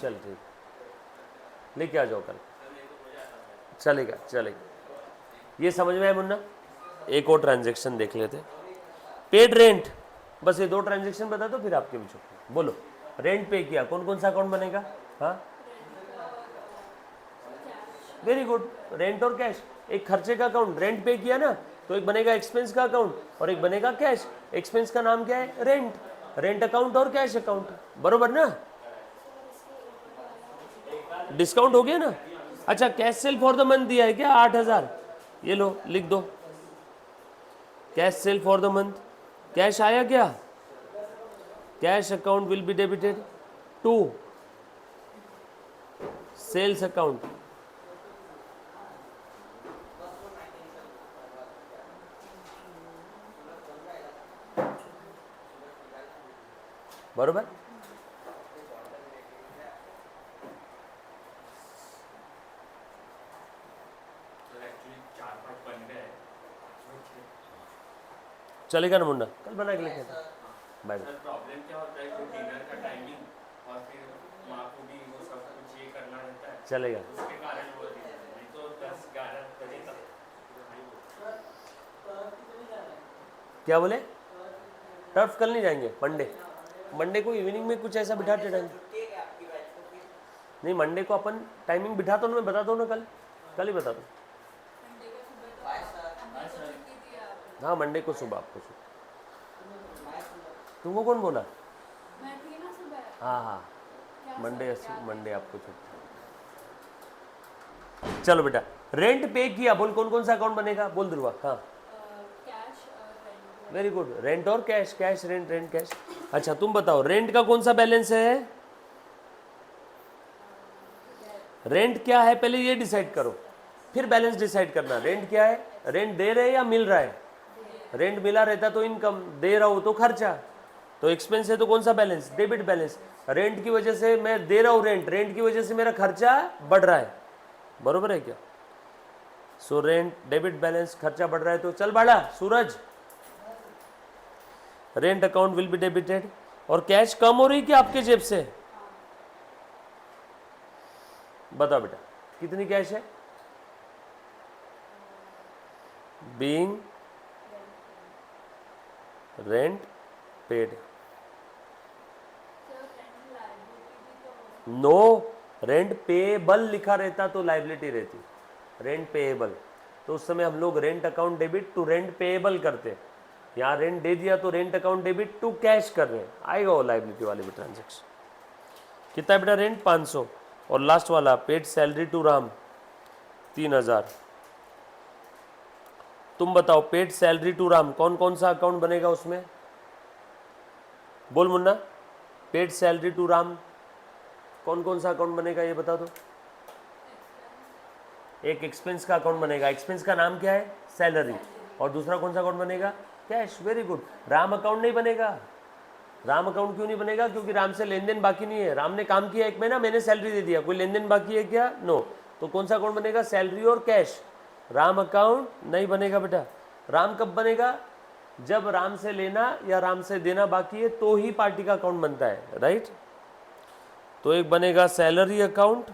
चल ठीक, लेके आ जाओ कल। चलेगा चलेगा। ये समझ में आया मुन्ना? एक और ट्रांजैक्शन देख लेते। पेड रेंट, बस ये 2 ट्रांजैक्शन बता दो फिर आपके भी छुट्टी। बोलो, रेंट पे किया, कौन कौन सा अकाउंट बनेगा? हाँ वेरी गुड, रेंट और कैश। एक खर्चे का अकाउंट रेंट पे किया ना, तो एक बनेगा एक्सपेंस का अकाउंट और एक बनेगा कैश। एक्सपेंस का नाम क्या है? रेंट। रेंट अकाउंट और कैश अकाउंट, बरोबर ना? डिस्काउंट हो गया ना? अच्छा, cash sale for the month दिया है क्या? 8,000। ये लो लिख दो, cash sale for the month. Cash आया क्या? Cash account will be debited to sales account. बरोबर. चलेगा ना मुन्ना, कल बना के लेके बाय बाय. प्रॉब्लम क्या होता है कि डिनर का टाइमिंग और फिर माँ को भी वो सब कुछ ये करना रहता है, चलेगा. उसके कारण वो नहीं तो 10-11 बजे तक. क्या बोले? टर्फ कल नहीं जाएंगे, मंडे को इवनिंग में कुछ ऐसा बिठाते टाइम. नहीं, मंडे को अपन टाइमिंग बिठा तो मैं बता दो ना, कल ही बता दो. हाँ, मंडे को सुबह आपको सुबह. तुमको कौन बोला? मैं थी ना सुबह. हाँ, मंडे आपको छुट्टी. चलो बेटा, रेंट पे किया, बोल कौन कौन सा अकाउंट बनेगा, बोल ध्रुवा. हाँ, कैश और रेंट. Very good. रेंट और cash, cash rent, rent cash. अच्छा, तुम बताओ रेंट का कौन सा बैलेंस है? रेंट क्या है पहले ये डिसाइड करो, फिर बैलेंस डिसाइड करना. रेंट क्या है? रेंट दे रहे या मिल रहा है? रेंट मिला रहता तो इनकम, दे रहा हूँ तो खर्चा, तो एक्सपेंस है तो कौन सा बैलेंस? Debit balance. रेंट की वजह से मैं दे रहा हूँ रेंट की वजह से मेरा खर्चा बढ़ रहा है, बरोबर है क्या? सो रेंट डेबिट बैलेंस, खर्चा बढ़ रहा है तो चल बाड़ा Suraj, rent account will be debited. और कैश कम हो रही क्या आपके जेब से? बताओ बेटा, कितनी कैश है? Being rent paid. No, rent payable लिखा रहता तो लाइबिलिटी रहती. रेंट पेएबल, तो उस समय हम लोग rent account debit to rent payable करते. यहाँ रेंट दे दिया तो rent account debit to cash कर रहे हैं, आएगा वो लाइबिलिटी वाले भी ट्रांजेक्शन. कितना बेटा रेंट? 500. और लास्ट वाला पेड सैलरी टू राम 3000. तुम बताओ पेड सैलरी टू राम कौन कौन सा अकाउंट बनेगा उसमें? बोल मुन्ना, पेड सैलरी टू राम कौन कौन सा अकाउंट बनेगा ये बता दो. एक एक्सपेंस का अकाउंट बनेगा, एक्सपेंस का नाम क्या है? सैलरी. और दूसरा कौन सा अकाउंट बनेगा? Cash. Very good. Ram account नहीं बनेगा. राम अकाउंट क्यों नहीं बनेगा? क्योंकि राम से लेन देन बाकी नहीं है. राम ने काम किया 1 महीना, मैंने सैलरी दे दिया, कोई लेन देन बाकी है क्या? नो. तो कौन सा अकाउंट बनेगा? सैलरी और कैश. राम अकाउंट नहीं बनेगा बेटा. राम कब बनेगा? जब राम से लेना या राम से देना बाकी है तो ही पार्टी का अकाउंट बनता है, राइट? तो एक बनेगा सैलरी अकाउंट.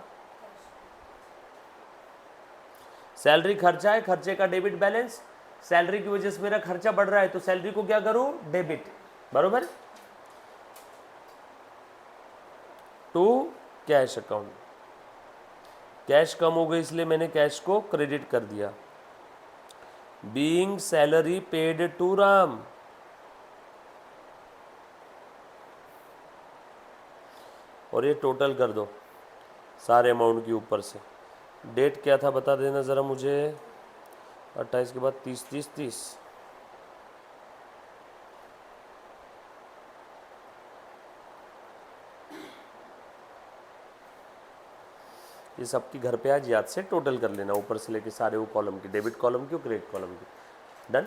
सैलरी खर्चा है, खर्चे का डेबिट बैलेंस. सैलरी की वजह से मेरा खर्चा बढ़ रहा है तो सैलरी को क्या करूं? डेबिट, बरोबर. To cash account. कैश कम हो गई इसलिए मैंने कैश को क्रेडिट कर दिया. Being salary paid to Ram. और ये टोटल कर दो सारे अमाउंट के ऊपर से. डेट क्या था बता देना ज़रा मुझे. 28 के बाद 30. ये सबकी घर पे आज याद से टोटल कर लेना ऊपर से लेके सारे वो कॉलम की, डेबिट कॉलम की और क्रेडिट कॉलम की. डन.